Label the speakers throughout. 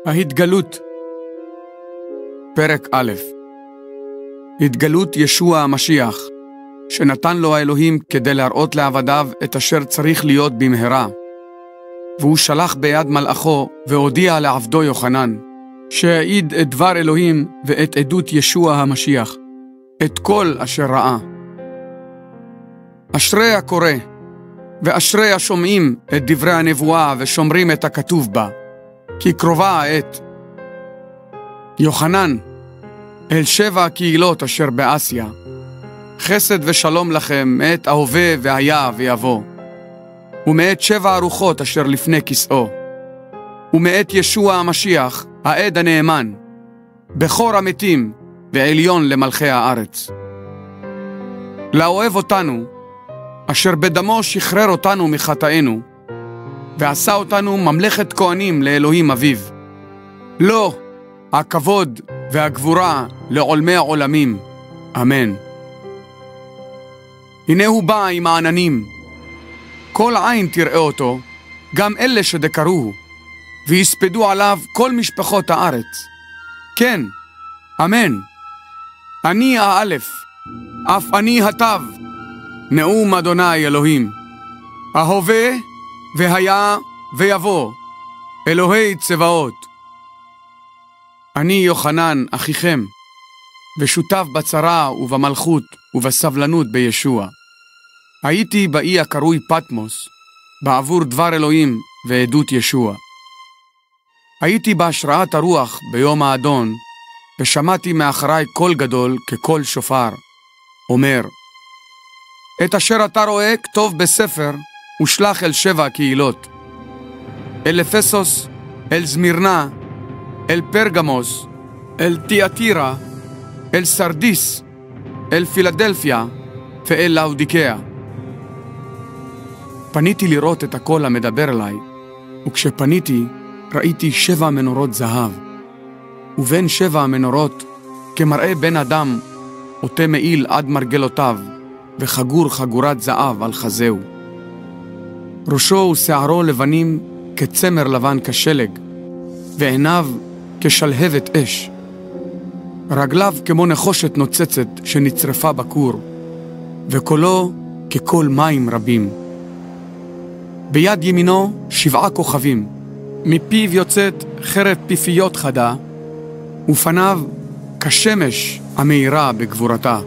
Speaker 1: ההתגלות. פרק א'. התגלות ישוע המשיח, שנתן לו האלוהים כדי להראות לעבדיו את אשר צריך להיות במהרה. והוא שלח ביד מלאכו והודיע לעבדו יוחנן, שהעיד את דבר אלוהים ואת עדות ישוע המשיח, את כל אשר ראה. אשרי הקורא, ואשרי השומעים את דברי הנבואה ושומרים את הכתוב בה, כי קרובה העת. יוחנן, אל 7 הקהילות אשר באסיה, חסד ושלום לכם מאת ההווה והיה ויבוא, ומאת 7 הרוחות אשר לפני כסאו, ומאת ישוע המשיח, העד הנאמן, בכור המתים ועליון למלכי הארץ. לאוהב אותנו, אשר בדמו שחרר אותנו מחטאינו, ועשה אותנו ממלכת כהנים לאלוהים אביו. לו הכבוד והגבורה לעולמי העולמים. אמן. הנה הוא בא עם העננים. כל עין תראה אותו, גם אלה שדקרוהו, ויספדו עליו כל משפחות הארץ. כן, אמן. אני האלף, אף אני התו, נאום אדוני אלוהים. ההווה והיה ויבוא, אלוהי צבאות. אני יוחנן אחיכם, ושותף בצרה ובמלכות ובסבלנות בישוע. הייתי באי הקרוי פטמוס, בעבור דבר אלוהים ועדות ישוע. הייתי בהשראת הרוח ביום האדון, ושמעתי מאחריי קול גדול כקול שופר, אומר, את אשר אתה רואה כתוב בספר, ושלח אל 7 הקהילות, אל אפסוס, אל זמירנה, אל פרגמוס, אל תיאטירה, אל סרדיס, אל פילדלפיה ואל לאודיקאה. פניתי לראות את הקול המדבר אליי, וכשפניתי ראיתי 7 מנורות זהב, ובין 7 המנורות כמראה בן אדם, עוטה מעיל עד מרגלותיו, וחגור חגורת זהב על חזהו. ראשו ושערו לבנים כצמר לבן כשלג, ועיניו כשלהבת אש. רגליו כמו נחושת נוצצת שנצרפה בכור, וקולו כקול מים רבים. ביד ימינו 7 כוכבים, מפיו יוצאת חרב פיפיות חדה, ופניו כשמש המאירה בגבורתה.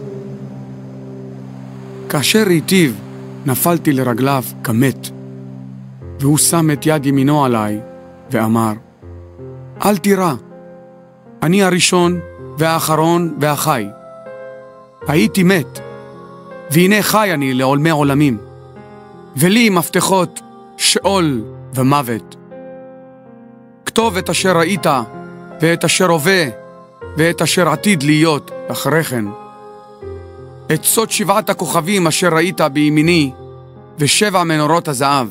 Speaker 1: כאשר ראיתיו, נפלתי לרגליו כמת, והוא שם את יד ימינו עליי ואמר, אל תירא, אני הראשון והאחרון והחי. הייתי מת, והנה חי אני לעולמי עולמים, ולי מפתחות שאול ומוות. כתוב את אשר ראית, ואת אשר הווה, ואת אשר עתיד להיות אחרי כן. את סוד 7 הכוכבים אשר ראית בימיני, ו7 מנורות הזהב.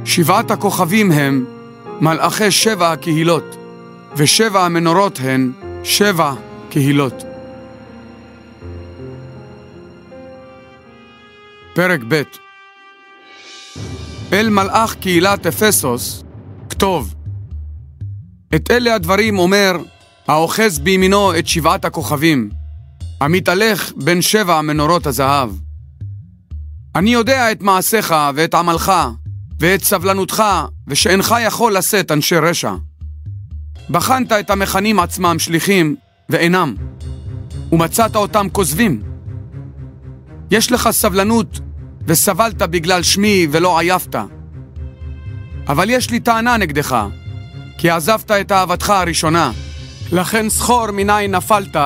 Speaker 1: 7 הכוכבים הם מלאכי 7 הקהילות, ו7 המנורות הן 7 קהילות. פרק ב'. אל מלאך קהילת אפסוס כתוב, את אלה הדברים אומר האוחז בימינו את 7 הכוכבים, המתהלך בין 7 מנורות הזהב. אני יודע את מעשיך ואת עמלך ואת סבלנותך, ושאינך יכול לשאת אנשי רשע. בחנת את המכנים עצמם שליחים ואינם, ומצאת אותם כוזבים. יש לך סבלנות וסבלת בגלל שמי ולא עייפת. אבל יש לי טענה נגדך, כי עזבת את אהבתך הראשונה. לכן זכור מניין נפלת,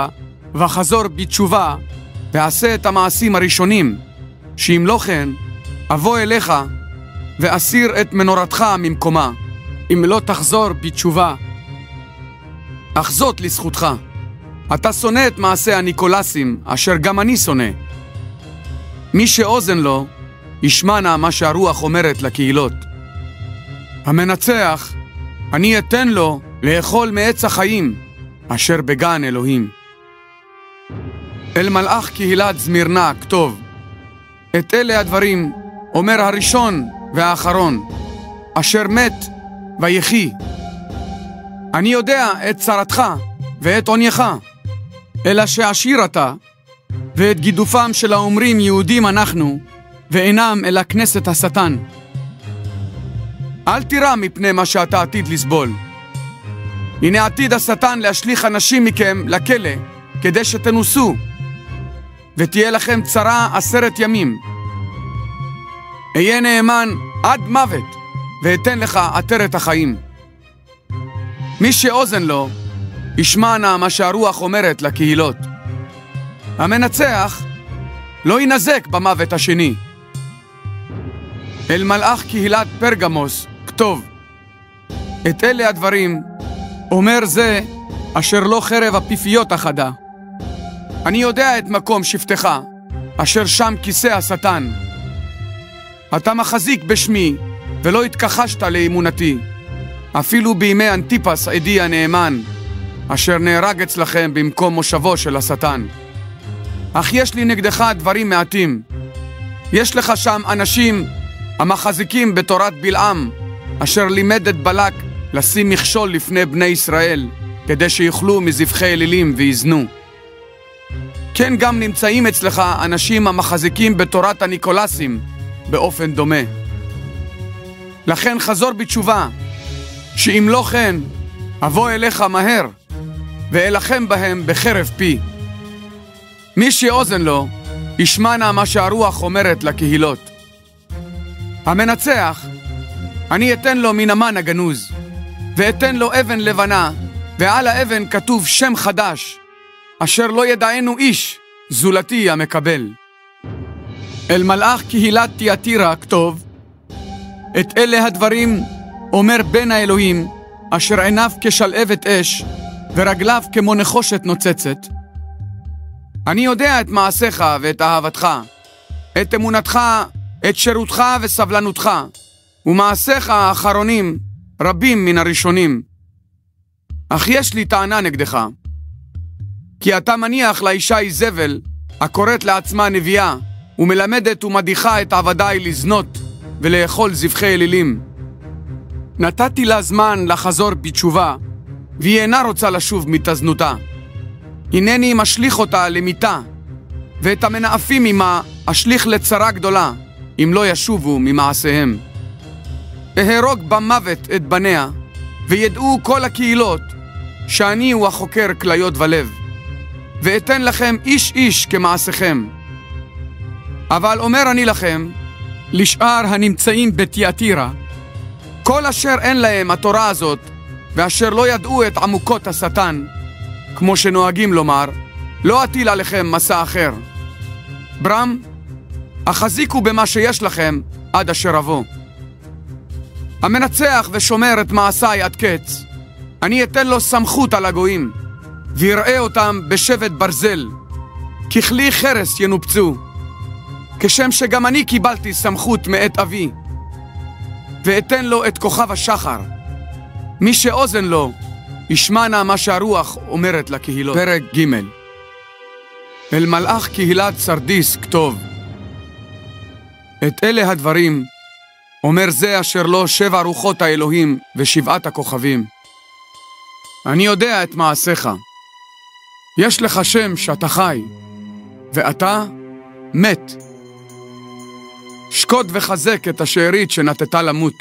Speaker 1: וחזור בתשובה, ועשה את המעשים הראשונים, שאם לא כן, אבוא אליך, ואסיר את מנורתך ממקומה, אם לא תחזור בתשובה. אך זאת לזכותך, אתה שונא את מעשה הניקולסים, אשר גם אני שונא. מי שאוזן לו, ישמע נא מה שהרוח אומרת לקהילות. המנצח, אני אתן לו לאכול מעץ החיים, אשר בגן אלוהים. אל מלאך קהילת זמירנה כתוב, את אלה הדברים אומר הראשון והאחרון, אשר מת ויחי. אני יודע את צרתך ואת עונייך, אלא שעשיר אתה, ואת גידופם של האומרים יהודים אנחנו, ואינם אלא כנסת השטן. אל תירא מפני מה שאתה עתיד לסבול. הנה עתיד השטן להשליך אנשים מכם לכלא, כדי שתנוסו, ותהיה לכם צרה 10 ימים. אהיה נאמן עד מוות, ואתן לך עטרת החיים. מי שאוזן לו, ישמע נא מה שהרוח אומרת לקהילות. המנצח לא ינזק במוות השני. אל מלאך קהילת פרגמוס כתוב, את אלה הדברים אומר זה אשר לא חרב הפיפיות החדה. אני יודע את מקום שבטך, אשר שם כיסא השטן. אתה מחזיק בשמי, ולא התכחשת לאמונתי, אפילו בימי אנטיפס עדי הנאמן, אשר נהרג אצלכם במקום מושבו של השטן. אך יש לי נגדך דברים מעטים. יש לך שם אנשים המחזיקים בתורת בלעם, אשר לימד את בלק לשים מכשול לפני בני ישראל, כדי שיוכלו מזבחי אלילים ויזנו. כן, גם נמצאים אצלך אנשים המחזיקים בתורת הניקולסים באופן דומה. לכן חזור בתשובה, שאם לא כן, אבוא אליך מהר, ואלחם בהם בחרב פי. מי שאוזן לו, ישמע נא מה שהרוח אומרת לקהילות. המנצח, אני אתן לו מן המן הגנוז, ואתן לו אבן לבנה, ועל האבן כתוב שם חדש, אשר לא ידענו איש, זולתי המקבל. אל מלאך קהילת תיאטירה כתוב, את אלה הדברים אומר בן האלוהים, אשר עיניו כשלהבת אש, ורגליו כמו נחושת נוצצת. אני יודע את מעשיך ואת אהבתך, את אמונתך, את שירותך וסבלנותך, ומעשיך האחרונים רבים מן הראשונים. אך יש לי טענה נגדך, כי אתה מניח לאישה איזבל, הקוראת לעצמה נביאה, ומלמדת ומדיחה את עבדיי לזנות ולאכול זבחי אלילים. נתתי לה זמן לחזור בתשובה, והיא אינה רוצה לשוב מתזנותה. הנני משליך אותה למיתה, ואת המנאפים עמה אשליך לצרה גדולה, אם לא ישובו ממעשיהם. אהרוג במוות את בניה, וידעו כל הקהילות שאני הוא החוקר כליות ולב, ואתן לכם איש איש כמעשיכם. אבל אומר אני לכם, לשאר הנמצאים בתיאטירה, כל אשר אין להם התורה הזאת, ואשר לא ידעו את עמוקות השטן, כמו שנוהגים לומר, לא אטיל עליכם מסע אחר. ברם, החזיקו במה שיש לכם עד אשר אבוא. המנצח ושומר את מעשיי עד קץ, אני אתן לו סמכות על הגויים, ויראה אותם בשבט ברזל, ככלי חרס ינופצו, כשם שגם אני קיבלתי סמכות מאת אבי, ואתן לו את כוכב השחר. מי שאוזן לו, ישמע נא מה שהרוח אומרת לקהילות. פרק ג'. אל מלאך קהילת סרדיס כתוב, את אלה הדברים אומר זה אשר לו 7 רוחות האלוהים ו7 הכוכבים. אני יודע את מעשיך. יש לך שם שאתה חי, ואתה מת. שקוד וחזק את השארית שנתתה למות,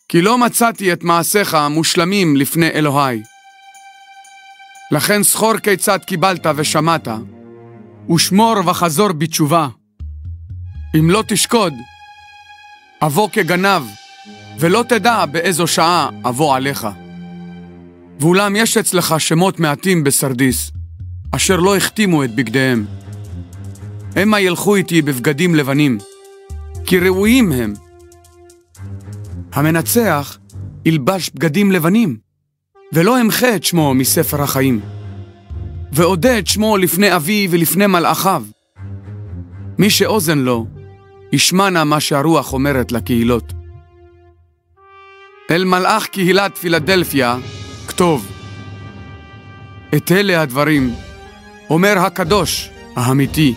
Speaker 1: כי לא מצאתי את מעשיך מושלמים לפני אלוהי. לכן זכור כיצד קיבלת ושמעת, ושמור וחזור בתשובה. אם לא תשקוד, אבוא כגנב, ולא תדע באיזו שעה אבוא עליך. ואולם יש אצלך שמות מעטים בסרדיס, אשר לא החתימו את בגדיהם. המה ילכו איתי בבגדים לבנים, כי ראויים הם. המנצח ילבש בגדים לבנים, ולא אמחה את שמו מספר החיים, ואודה את שמו לפני אבי ולפני מלאכיו. מי שאוזן לו, ישמע נא מה שהרוח אומרת לקהילות. אל מלאך קהילת פילדלפיה כתוב, את אלה הדברים אומר הקדוש האמיתי,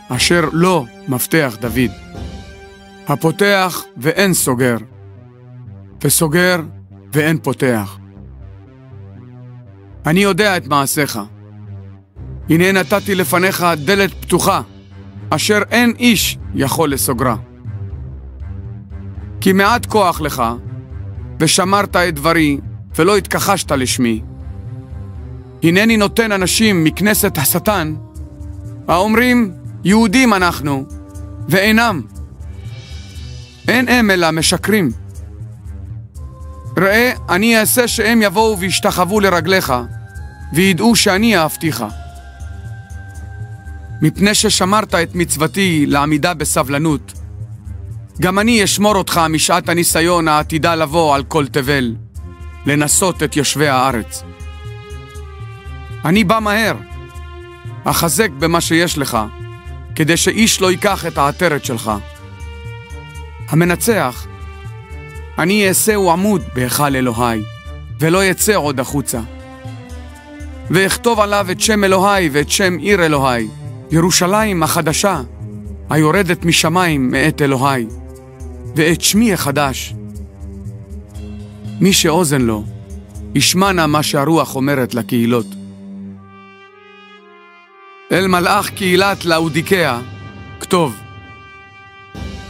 Speaker 1: אשר לא מפתח דוד, הפותח ואין סוגר, וסוגר ואין פותח. אני יודע את מעשיך. הנה נתתי לפניך דלת פתוחה, אשר אין איש יכול לסוגרה. כי מעט כוח לך, ושמרת את דברי, ולא התכחשת לשמי. הנני נותן אנשים מכנסת השטן, האומרים, יהודים אנחנו, ואינם. אין הם אלא משקרים. ראה, אני אעשה שהם יבואו וישתחוו לרגליך, וידעו שאני אהבתיך. מפני ששמרת את מצוותי לעמידה בסבלנות, גם אני אשמור אותך משעת הניסיון העתידה לבוא על כל תבל, לנסות את יושבי הארץ. אני בא מהר, אחזק במה שיש לך, כדי שאיש לא ייקח את העטרת שלך. המנצח, אני אעשהו עמוד בהיכל אלוהי, ולא יצא עוד החוצה. ואכתוב עליו את שם אלוהי ואת שם עיר אלוהי, ירושלים החדשה, היורדת משמיים מאת אלוהי, ואת שמי החדש. מי שאוזן לו, ישמע נא מה שהרוח אומרת לקהילות. אל מלאך קהילת לאודיקאה, כתוב.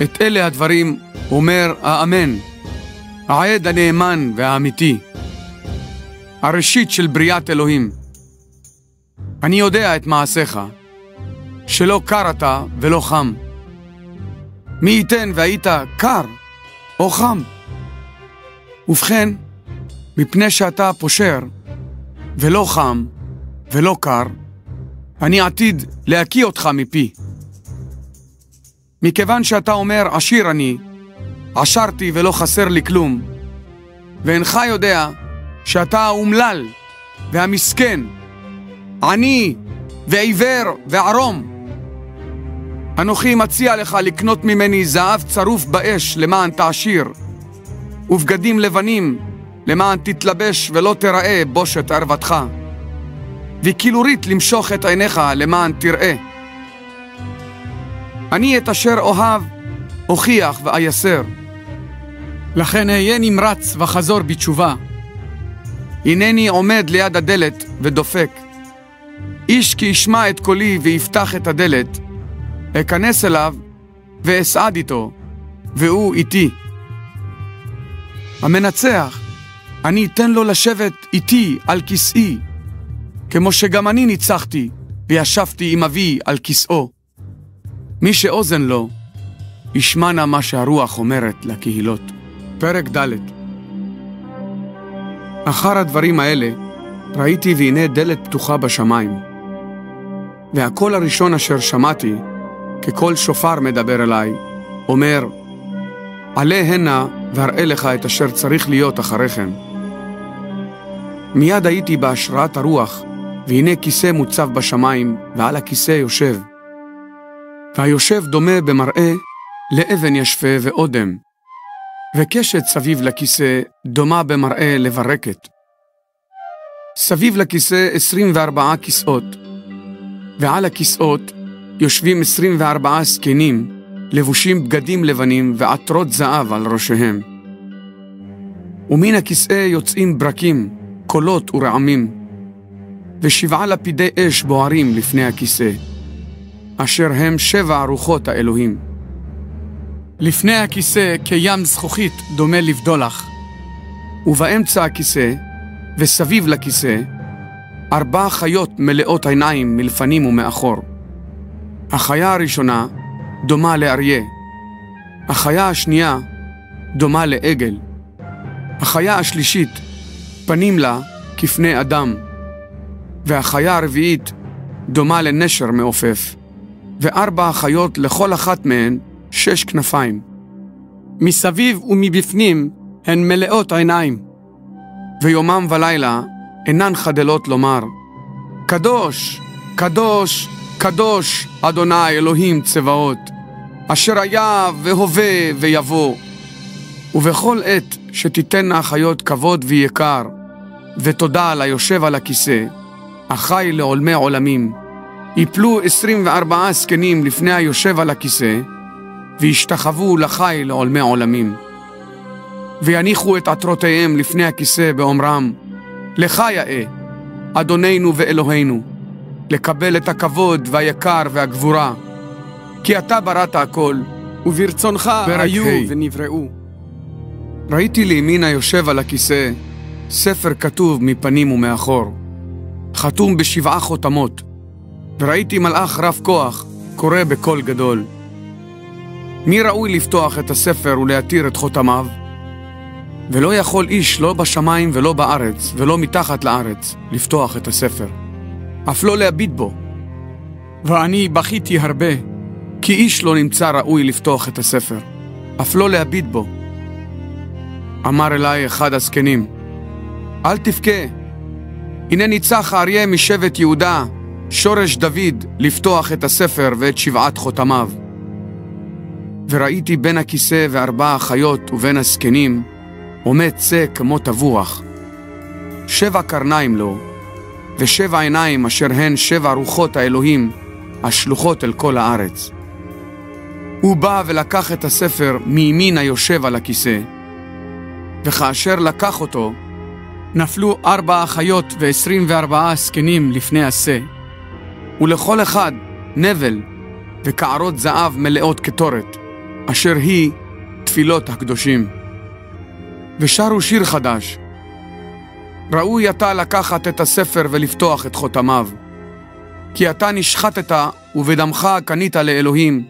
Speaker 1: את אלה הדברים אומר האמן, העד הנאמן והאמיתי, הראשית של בריאת אלוהים. אני יודע את מעשיך, שלא קר אתה ולא חם. מי ייתן והיית קר או חם? ובכן, מפני שאתה פושר, ולא חם ולא קר, אני עתיד להקיא אותך מפי. מכיוון שאתה אומר עשיר אני, עשרתי ולא חסר לי כלום, ואינך יודע שאתה האומלל והמסכן, עני ועיוור וערום. אנוכי מציע לך לקנות ממני זהב צרוף באש למען תעשיר, ובגדים לבנים למען תתלבש ולא תראה בושת ערוותך, וכילורית למשוך את עיניך למען תראה. אני את אשר אוהב אוכיח ואייסר, לכן אהיה נמרץ וחזור בתשובה. הנני עומד ליד הדלת ודופק. איש כי ישמע את קולי ויפתח את הדלת, אכנס אליו ואסעד איתו, והוא איתי. המנצח, אני אתן לו לשבת איתי על כיסאי, כמו שגם אני ניצחתי וישבתי עם אבי על כיסאו. מי שאוזן לו, ישמע נא מה שהרוח אומרת לקהילות. פרק ד'. אחר הדברים האלה ראיתי והנה דלת פתוחה בשמיים. והקול הראשון אשר שמעתי, כקול שופר מדבר אליי, אומר, עלה הנה והראה לך את אשר צריך להיות אחריכם. מיד הייתי בהשראת הרוח, והנה כיסא מוצב בשמיים, ועל הכיסא יושב. והיושב דומה במראה לאבן ישפה ואודם, וקשת סביב לכיסא דומה במראה לברקת. סביב לכיסא 24 כיסאות, ועל הכיסאות יושבים 24 זקנים, לבושים בגדים לבנים ועטרות זהב על ראשיהם. ומן הכיסא יוצאים ברקים, קולות ורעמים, ו7 לפידי אש בוערים לפני הכיסא, אשר הם 7 רוחות האלוהים. לפני הכיסא כים זכוכית דומה לבדולח, ובאמצע הכיסא וסביב לכיסא 4 חיות מלאות עיניים מלפנים ומאחור. החיה הראשונה דומה לאריה, החיה השנייה דומה לעגל, החיה השלישית פנים לה כפני אדם, והחיה הרביעית דומה לנשר מעופף, ו4 החיות לכל אחת מהן 6 כנפיים. מסביב ומבפנים הן מלאות עיניים, ויומם ולילה אינן חדלות לומר, קדוש, קדוש, קדוש, אדוני אלוהים צבאות, אשר היה והווה ויבוא. ובכל עת שתיתנה החיות כבוד ויקר, ותודה על היושב על הכיסא, החי לעולמי עולמים, יפלו 24 זקנים לפני היושב על הכיסא, וישתחוו לחי לעולמי עולמים. ויניחו את עטרותיהם לפני הכיסא באומרם, לך יאה, אדוננו ואלוהינו, לקבל את הכבוד והיקר והגבורה, כי אתה בראת הכל,
Speaker 2: וברצונך היו ונבראו.
Speaker 1: ראיתי לימין היושב על הכיסא ספר כתוב מפנים ומאחור, חתום ב7 חותמות, וראיתי מלאך רב כוח קורא בקול גדול. מי ראוי לפתוח את הספר ולהתיר את חותמיו? ולא יכול איש לא בשמיים ולא בארץ ולא מתחת לארץ לפתוח את הספר, אף לא להביט בו.
Speaker 2: ואני בכיתי הרבה,
Speaker 1: כי איש לא נמצא ראוי לפתוח את הספר, אף לא להביט בו. אמר אליי אחד הזקנים, אל תבכה, הנה ניצח האריה משבט יהודה, שורש דוד, לפתוח את הספר ואת 7 חותמיו. וראיתי בין הכיסא ו4 החיות ובין הזקנים עומד צא כמו תבוח, 7 קרניים לו, ו7 עיניים אשר הן 7 רוחות האלוהים השלוחות אל כל הארץ. הוא בא ולקח את הספר מימין היושב על הכיסא, וכאשר לקח אותו,
Speaker 2: נפלו 4 החיות ו24 זקנים לפני השא,
Speaker 1: ולכל אחד נבל וקערות זהב מלאות קטורת, אשר היא תפילות הקדושים. ושרו שיר חדש, ראוי אתה לקחת את הספר ולפתוח את חותמיו, כי אתה נשחטת ובדמך קנית לאלוהים,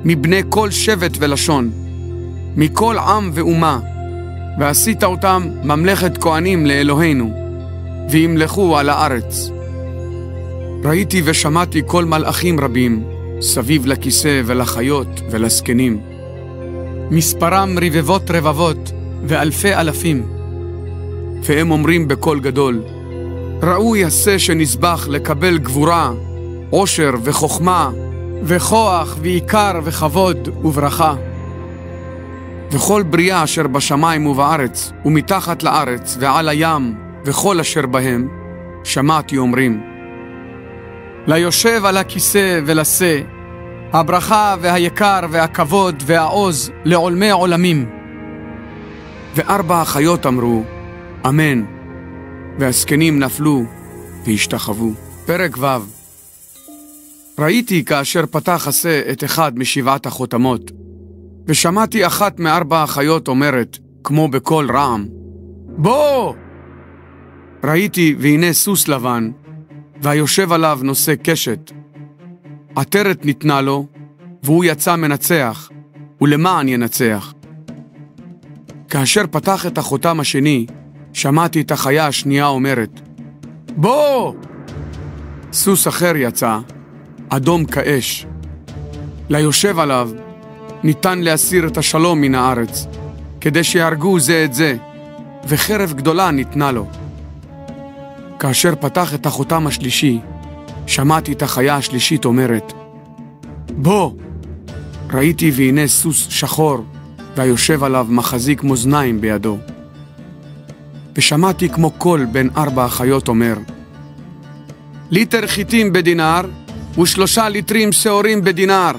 Speaker 1: מבני כל שבט ולשון, מכל עם ואומה, ועשית אותם ממלכת כהנים לאלוהינו, וימלכו על הארץ. ראיתי ושמעתי כל מלאכים רבים, סביב לכיסא ולחיות ולזקנים.
Speaker 2: מספרם רבבות רבבות ואלפי אלפים.
Speaker 1: והם אומרים בקול גדול, ראוי השא שנזבח לקבל גבורה, עושר וחוכמה,
Speaker 2: וכוח ועיקר וכבוד וברכה.
Speaker 1: וכל בריאה אשר בשמיים ובארץ, ומתחת לארץ ועל הים, וכל אשר בהם, שמעתי אומרים,
Speaker 2: ליושב על הכיסא ולשא, הברכה והיקר והכבוד והעוז לעולמי עולמים.
Speaker 1: ו4 החיות אמרו, אמן, והזקנים נפלו והשתחוו. פרק ו'. ראיתי כאשר פתח השא את אחד מ7 החותמות, ושמעתי אחת מ4 החיות אומרת, כמו בקול רעם, בוא! ראיתי והנה סוס לבן, והיושב עליו נושא קשת. עטרת ניתנה לו, והוא יצא מנצח, ולמען ינצח. כאשר פתח את החותם השני, שמעתי את החיה השנייה אומרת, בוא! סוס אחר יצא, אדום כאש. ליושב עליו ניתן להסיר את השלום מן הארץ, כדי שיהרגו זה את זה, וחרב גדולה ניתנה לו. כאשר פתח את החותם השלישי, שמעתי את החיה השלישית אומרת, בוא! ראיתי והנה סוס שחור, והיושב עליו מחזיק מאזניים בידו. ושמעתי כמו קול בין 4 החיות אומר, ליטר חיטים בדינר, ו3 ליטרים שעורים בדינר,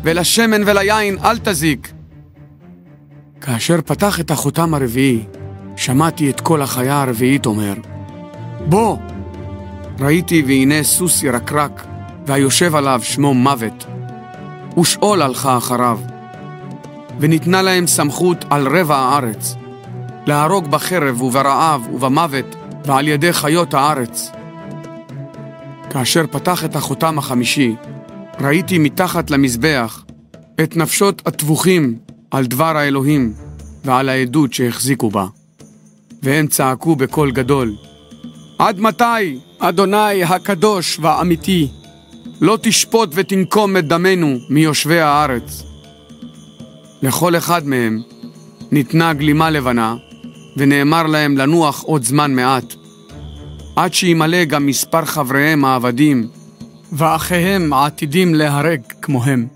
Speaker 1: ולשמן וליין אל תזיק. כאשר פתח את החותם הרביעי, שמעתי את קול החיה הרביעית אומר, בוא! ראיתי והנה סוס ירקרק, והיושב עליו שמו מוות, ושאול הלכה אחריו. וניתנה להם סמכות על רבע הארץ, להרוג בחרב וברעב ובמוות ועל ידי חיות הארץ. כאשר פתח את החותם החמישי, ראיתי מתחת למזבח את נפשות הטבוחים על דבר האלוהים ועל העדות שהחזיקו בה. והם צעקו בקול גדול, עד מתי,
Speaker 2: אדוני הקדוש והאמיתי,
Speaker 1: לא תשפוט ותנקום את דמנו מיושבי הארץ? לכל אחד מהם ניתנה גלימה לבנה, ונאמר להם לנוח עוד זמן מעט, עד שימלא גם מספר חבריהם העבדים,
Speaker 2: ואחיהם עתידים להרג כמוהם.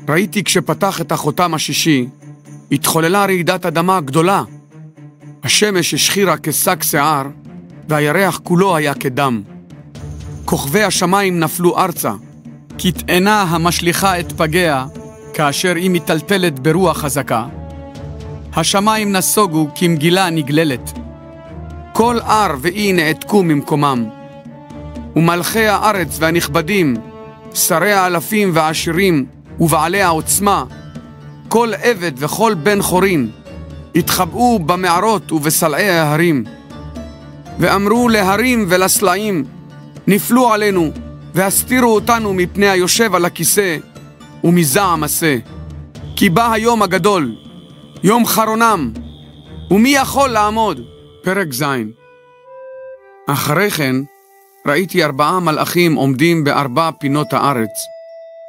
Speaker 1: ראיתי כשפתח את החותם השישי, התחוללה רעידת אדמה גדולה. השמש השחירה כשק שיער, והירח כולו היה כדם. כוכבי השמיים נפלו ארצה,
Speaker 2: כתאנה המשליכה את פגיה, כאשר היא מטלטלת ברוח חזקה. השמיים נסוגו כמגילה נגללת.
Speaker 1: כל ער ואי נעתקו ממקומם. ומלכי הארץ והנכבדים, שרי האלפים והעשירים ובעלי העוצמה, כל עבד וכל בן חורין, התחבאו במערות ובסלעי ההרים. ואמרו להרים ולסלעים, נפלו עלינו, והסתירו אותנו מפני היושב על הכיסא ומזעם עשה. כי בא היום הגדול, יום חרונם, ומי יכול לעמוד? פרק ז'. אחרי כן ראיתי 4 מלאכים עומדים ב4 פינות הארץ,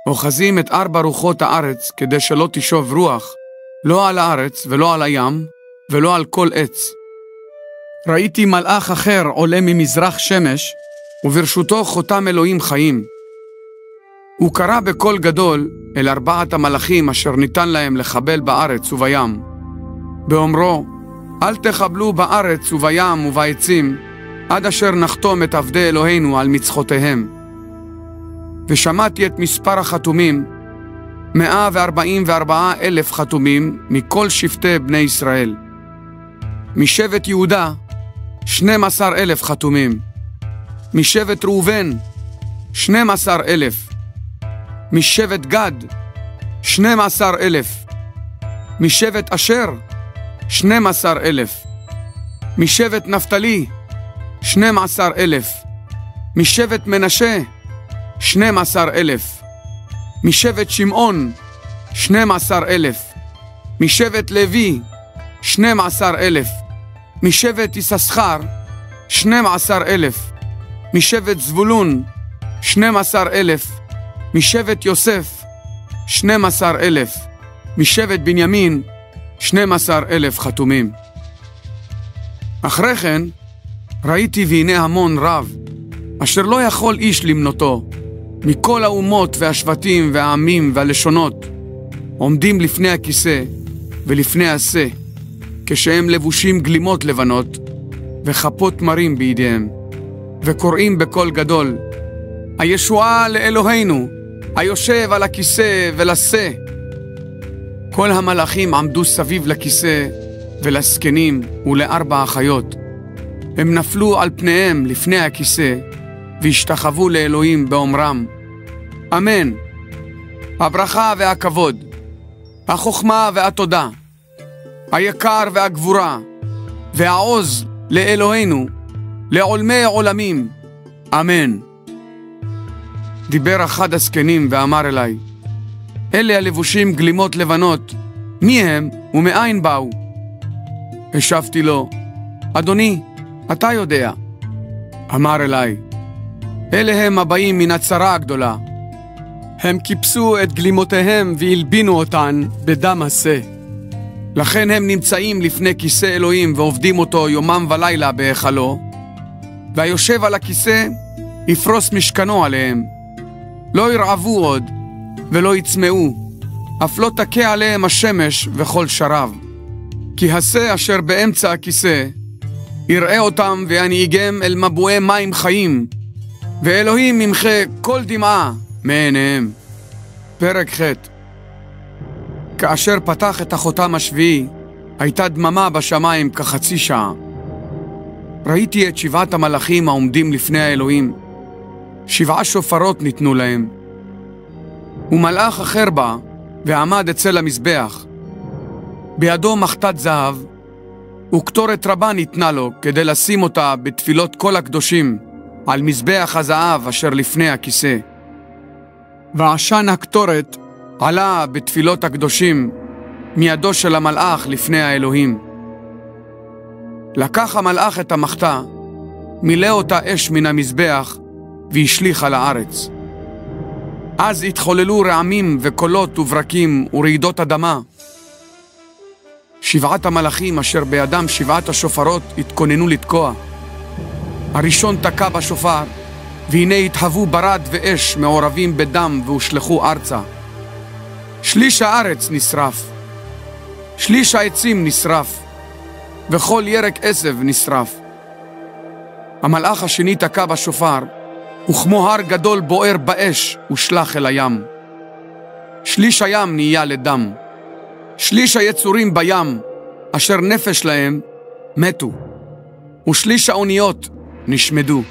Speaker 1: אוחזים את 4 רוחות הארץ, כדי שלא תשוב רוח, לא על הארץ ולא על הים ולא על כל עץ.
Speaker 2: ראיתי מלאך אחר עולה ממזרח שמש,
Speaker 1: וברשותו חותם אלוהים חיים. הוא קרא בקול גדול אל 4 המלאכים אשר ניתן להם לחבל בארץ ובים, באומרו, אל תחבלו בארץ ובים ובעצים, עד אשר נחתום את עבדי אלוהינו על מצחותיהם. ושמעתי את מספר החתומים, 144,000 חתומים מכל שבטי בני ישראל. משבט יהודה 12,000 חתומים, משבט ראובן 12,000, משבט גד 12,000, משבט אשר 12,000, משבט נפתלי 12,000, משבט מנשה 12,000, משבט שמעון 12,000, משבט לוי 12,000, משבט יששכר 12,000, משבט זבולון 12,000, משבט יוסף 12,000, משבט בנימין 12,000 חתומים. אחרי כן ראיתי והנה המון רב, אשר לא יכול איש למנותו, מכל האומות והשבטים והעמים והלשונות, עומדים לפני הכיסא ולפני השה, כשהם לבושים גלימות לבנות וכפות מרים בידיהם, וקוראים בקול גדול, הישועה לאלוהינו, היושב על הכיסא ולשה. כל המלאכים עמדו סביב לכיסא ולזקנים ול4 החיות. הם נפלו על פניהם לפני הכיסא והשתחוו לאלוהים באומרם, אמן. הברכה והכבוד, החוכמה והתודה, היקר והגבורה והעוז לאלוהינו, לעולמי עולמים, אמן. דיבר אחד הזקנים ואמר אליי, אלה הלבושים גלימות לבנות, מי הם ומאין באו? השבתי לו, אדוני, אתה יודע. אמר אליי, אלה הם הבאים מן הצרה הגדולה.
Speaker 2: הם כיפסו את גלימותיהם והלבינו אותן בדם השה.
Speaker 1: לכן הם נמצאים לפני כיסא אלוהים ועובדים אותו יומם ולילה בהיכלו, והיושב על הכיסא יפרוס משכנו עליהם. לא ירעבו עוד ולא יצמאו, אף לא תכה עליהם השמש וכל שרב. כי השה אשר באמצע הכיסא יראה אותם וינהיגם אל מבועי מים חיים, ואלוהים ימחה כל דמעה מעיניהם. פרק ח'. כאשר פתח את החותם השביעי, הייתה דממה בשמיים כחצי שעה. ראיתי את 7 המלאכים העומדים לפני האלוהים. 7 שופרות ניתנו להם. ומלאך אחר בא ועמד אצל המזבח. בידו מחטת זהב, וקטורת רבה ניתנה לו כדי לשים אותה בתפילות כל הקדושים על מזבח הזהב אשר לפני הכיסא.
Speaker 2: ועשן הקטורת
Speaker 1: עלה בתפילות הקדושים מידו של המלאך לפני האלוהים. לקח המלאך את המחתה, מילא אותה אש מן המזבח והשליך על הארץ. אז התחוללו רעמים וקולות וברקים ורעידות אדמה. 7 המלאכים אשר בידם 7 השופרות התכוננו לתקוע. הראשון תקע בשופר, והנה התהוו ברד ואש מעורבים בדם והושלחו ארצה. שליש הארץ נשרף, שליש העצים נשרף, וכל ירק עשב נשרף. המלאך השני תקע בשופר, וכמו הר גדול בוער באש הושלך אל הים. שליש הים נהיה לדם, שליש היצורים בים, אשר נפש להם, מתו. ושליש האוניות נשמדו.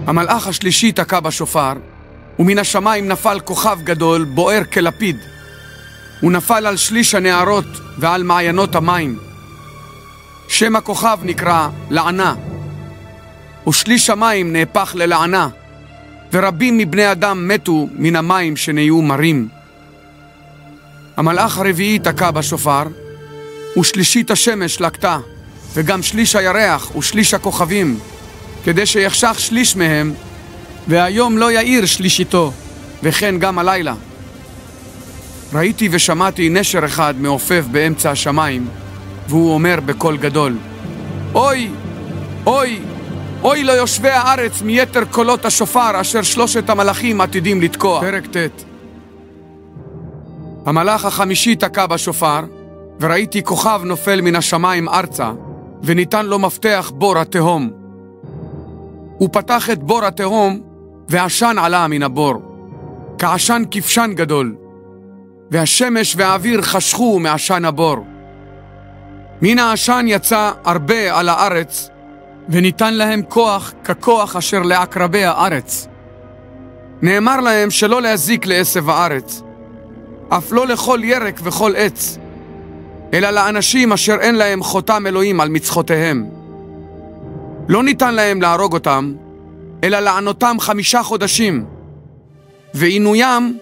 Speaker 1: המלאך השלישי תקע בשופר, ומן השמיים נפל כוכב גדול בוער כלפיד. הוא נפל על שליש הנערות ועל מעיינות המים. שם הכוכב נקרא לענה, ושליש המים נהפך ללענה, ורבים מבני אדם מתו מן המים שנהיו מרים. המלאך הרביעי תקע בשופר, ושלישית השמש לקטה, וגם שליש הירח ושליש הכוכבים, כדי שיחשך שליש מהם, והיום לא יאיר שלישיתו, וכן גם הלילה. ראיתי ושמעתי נשר אחד מעופף באמצע השמיים, והוא אומר בקול גדול, אוי, אוי, אוי ליושבי הארץ מיתר קולות השופר אשר שלושת המלאכים עתידים לתקוע. פרק ט'. המלאך החמישי תקע בשופר, וראיתי כוכב נופל מן השמיים ארצה, וניתן לו מפתח בור התהום. הוא פתח את בור התהום, ועשן עלה מן הבור, כעשן כבשן גדול, והשמש והאוויר חשכו מעשן הבור. מן העשן יצא הרבה על הארץ,
Speaker 2: וניתן להם כוח ככוח אשר לעקרבי הארץ.
Speaker 1: נאמר להם שלא להזיק לעשב הארץ, אף לא לכל ירק וכל עץ, אלא לאנשים אשר אין להם חותם אלוהים על מצחותיהם. לא ניתן להם להרוג אותם, אלא לענותם 5 חודשים, ועינוים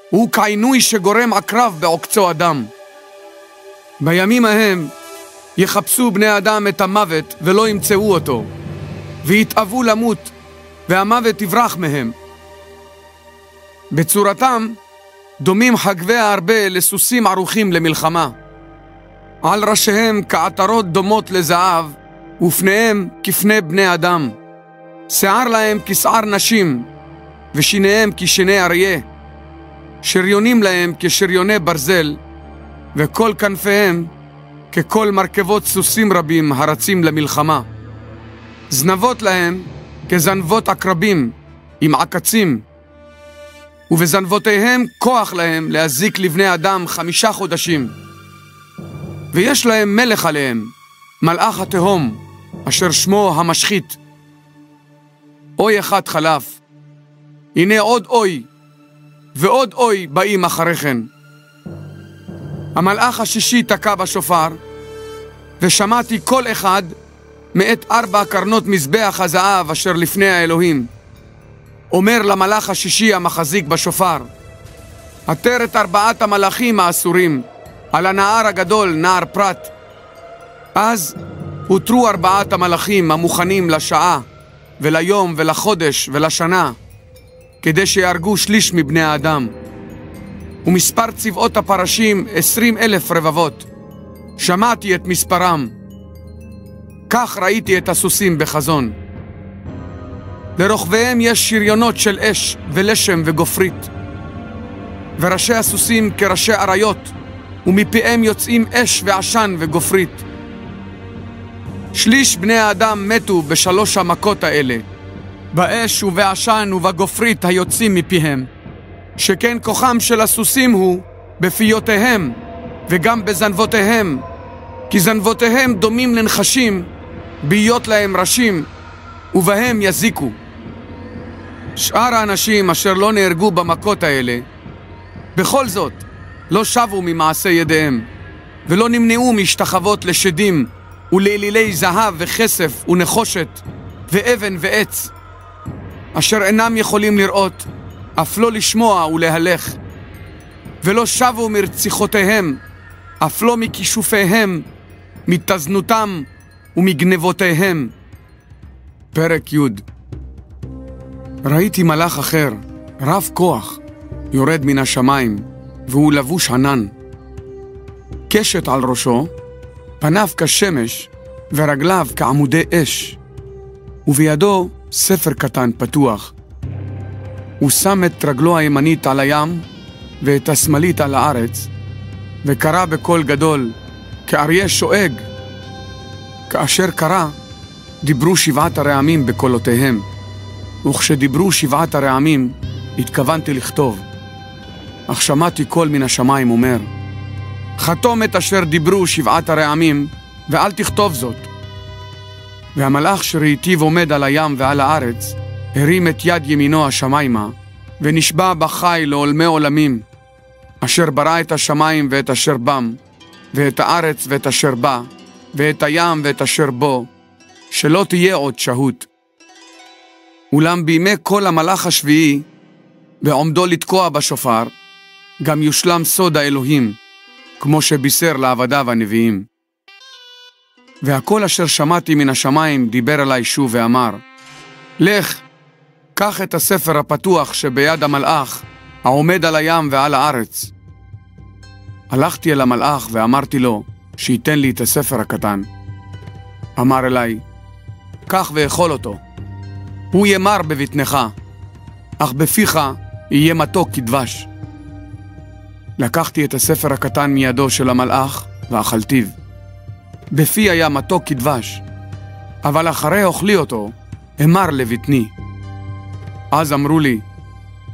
Speaker 1: הוא כעינוי שגורם עקרב בעוקצו אדם. בימים ההם יחפשו בני אדם את המוות ולא ימצאו אותו, ויתאבו למות, והמוות יברח מהם. בצורתם דומים חגבי ההרבה לסוסים ערוכים למלחמה. על ראשיהם כעטרות דומות לזהב, ופניהם כפני בני אדם. שיער להם כשער נשים, ושיניהם כשיני אריה. שריונים להם כשריוני ברזל, וכל כנפיהם ככל מרכבות סוסים רבים הרצים למלחמה. זנבות להם כזנבות עקרבים עם עקצים, ובזנבותיהם כוח להם להזיק לבני אדם 5 חודשים. ויש להם מלך עליהם, מלאך התהום, אשר שמו המשחית. אוי אחד חלף, הנה עוד אוי, ועוד אוי באים אחרי כן. המלאך השישי תקע בשופר, ושמעתי כל אחד מאת 4 קרנות מזבח הזהב אשר לפני האלוהים. אומר למלאך השישי המחזיק בשופר, עטר את 4 המלאכים האסורים על הנהר הגדול, נהר פרת. אז הותרו 4 המלאכים המוכנים לשעה וליום ולחודש ולשנה, כדי שיהרגו שליש מבני האדם. ומספר צבאות הפרשים 20,000 רבבות. שמעתי את מספרם. כך ראיתי את הסוסים בחזון. לרוכביהם יש שריונות של אש ולשם וגופרית. וראשי הסוסים כראשי אריות, ומפיהם יוצאים אש ועשן וגופרית. שליש בני האדם מתו ב3 המכות האלה,
Speaker 2: באש ובעשן ובגופרית היוצאים מפיהם.
Speaker 1: שכן כוחם של הסוסים הוא בפיותיהם וגם בזנבותיהם, כי זנבותיהם דומים לנחשים, ביות להם ראשים, ובהם יזיקו. שאר האנשים אשר לא נהרגו במכות האלה, בכל זאת לא שבו ממעשה ידיהם, ולא נמנעו משתחוות לשדים ולאלילי זהב וכסף ונחושת ואבן ועץ, אשר אינם יכולים לראות, אף לא לשמוע ולהלך, ולא שבו מרציחותיהם, אף לא מכישופיהם, מתזנותם ומגנבותיהם. פרק י'. ראיתי מלאך אחר, רב כוח, יורד מן השמיים, והוא לבוש ענן. קשת על ראשו, פניו כשמש, ורגליו כעמודי אש, ובידו ספר קטן פתוח. הוא שם את רגלו הימנית על הים, ואת השמאלית על הארץ, וקרא בקול גדול, כאריה שואג. כאשר קרא, דיברו 7 הרעמים בקולותיהם, וכשדיברו 7 הרעמים, התכוונתי לכתוב. אך שמעתי קול מן השמיים אומר, חתום את אשר דיברו 7 הרעמים, ואל תכתוב זאת. והמלאך שראיתיו עומד על הים ועל הארץ, הרים את יד ימינו השמיימה, ונשבע בחי לעולמי עולמים, אשר ברא את השמיים ואת אשר בם, ואת הארץ ואת אשר בה, ואת הים ואת אשר בו, שלא תהיה עוד שהות. אולם בימי כל המלאך השביעי, בעומדו לתקוע בשופר, גם יושלם סוד האלוהים, כמו שבישר לעבדיו הנביאים. והקול אשר שמעתי מן השמיים דיבר אליי שוב ואמר, לך, קח את הספר הפתוח שביד המלאך, העומד על הים ועל הארץ. הלכתי אל המלאך ואמרתי לו, שייתן לי את הספר הקטן. אמר אליי, קח ואכול אותו. הוא ימר בבטנך, אך בפיך יהיה מתוק כדבש. לקחתי את הספר הקטן מידו של המלאך ואכלתיו. בפי היה מתוק כדבש, אבל אחרי אוכלי אותו, אמר לבטני. אז אמרו לי,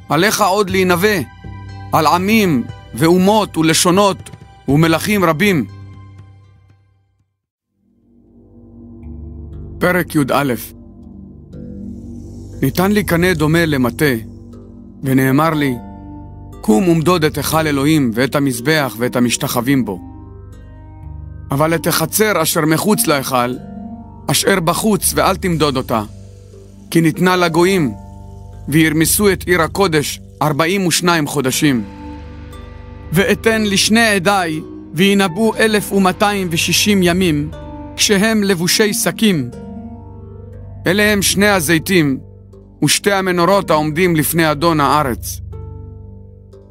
Speaker 1: עליך עוד להינבא, על עמים ואומות ולשונות ומלכים רבים. פרק י"א. ניתן לי קנה דומה למטה, ונאמר לי, קום ומדוד את היכל אלוהים ואת המזבח ואת המשתחווים בו. אבל את החצר אשר מחוץ להיכל, אשר בחוץ ואל תמדוד אותה, כי ניתנה לגויים, וירמסו את עיר הקודש 42 חודשים.
Speaker 2: ואתן לשני עדיי, וינבאו 1260 ימים, כשהם לבושי שקים.
Speaker 1: אלה הם שני הזיתים, ושתי המנורות העומדים לפני אדון הארץ.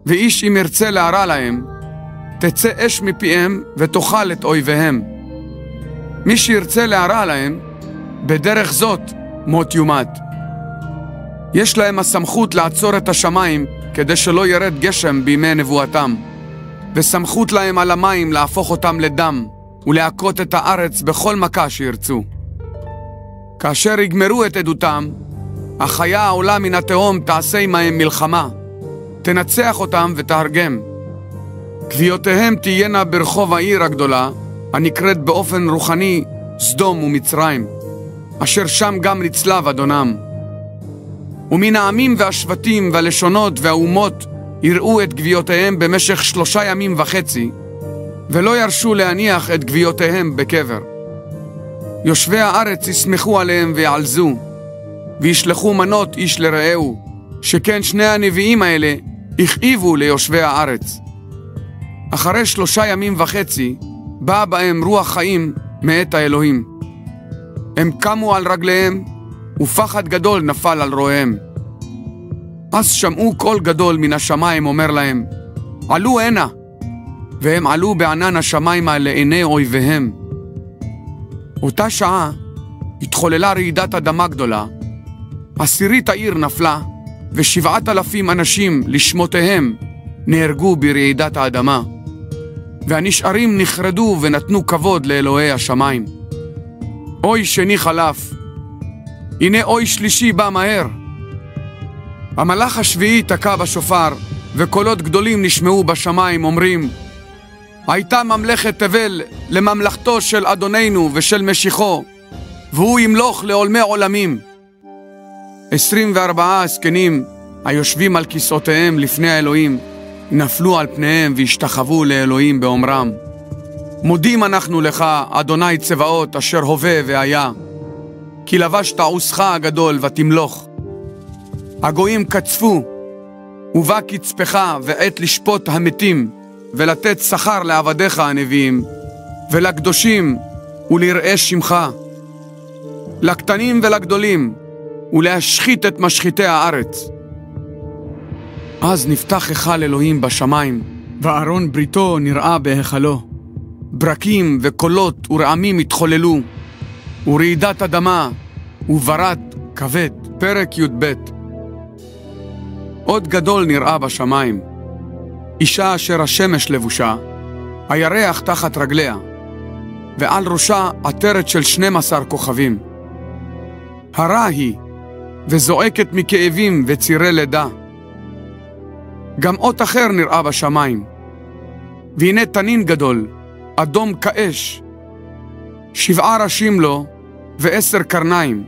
Speaker 1: ואיש אם ירצה להרע להם, תצא אש מפיהם ותאכל את אויביהם. מי שירצה להרע להם, בדרך זאת מות יומת. יש להם הסמכות לעצור את השמיים כדי שלא ירד גשם בימי נבואתם, וסמכות להם על המים להפוך אותם לדם ולהכות את הארץ בכל מכה שירצו. כאשר יגמרו את עדותם, החיה העולה מן התהום תעשה עמהם מלחמה, תנצח אותם ותהרגם. גוויותיהם תהיינה ברחוב העיר הגדולה, הנקראת באופן רוחני סדום ומצרים, אשר שם גם נצלב אדונם. ומן העמים והשבטים והלשונות והאומות יראו את גוויותיהם במשך 3.5 ימים, ולא ירשו להניח את גוויותיהם בקבר. יושבי הארץ ישמחו עליהם ויעלזו, וישלחו מנות איש לרעהו, שכן שני הנביאים האלה הכאיבו ליושבי הארץ. אחרי 3.5 ימים באה בהם רוח חיים מאת האלוהים. הם קמו על רגליהם, ופחד גדול נפל על רואיהם. אז שמעו קול גדול מן השמיים אומר להם, עלו הנה, והם עלו בענן השמיימה לעיני אויביהם. אותה שעה התחוללה רעידת אדמה גדולה, 10 העיר נפלה, ו7,000 אנשים לשמותיהם נהרגו ברעידת האדמה, והנשארים נחרדו ונתנו כבוד לאלוהי השמיים. אוי שני חלף, הנה אוי שלישי בא מהר. המלאך השביעי תקע בשופר, וקולות גדולים נשמעו בשמיים אומרים, הייתה ממלכת תבל לממלכתו של אדוננו ושל משיחו, והוא ימלוך לעולמי עולמים. 24 הזקנים היושבים על כיסאותיהם לפני האלוהים נפלו על פניהם והשתחוו לאלוהים באומרם, מודים אנחנו לך, אדוני צבאות, אשר הווה והיה, כי לבשת עוזך הגדול ותמלוך. הגויים קצפו, ובא קצפך ועת לשפוט המתים, ולתת שכר לעבדיך הנביאים, ולקדושים ולראה שמך, לקטנים ולגדולים, ולהשחית את משחיתי הארץ. אז נפתח היכל אלוהים בשמיים,
Speaker 2: וארון בריתו נראה בהיכלו.
Speaker 1: ברקים וקולות ורעמים התחוללו, ורעידת אדמה וברד כבד. פרק י"ב. עוד גדול נראה בשמיים, אישה אשר השמש לבושה, הירח תחת רגליה, ועל ראשה עטרת של 12 כוכבים. הרה היא, וזועקת מכאבים וצירי לידה. גם אות אחר נראה בשמיים, והנה תנין גדול, אדום כאש, 7 ראשים לו, ו10 קרניים,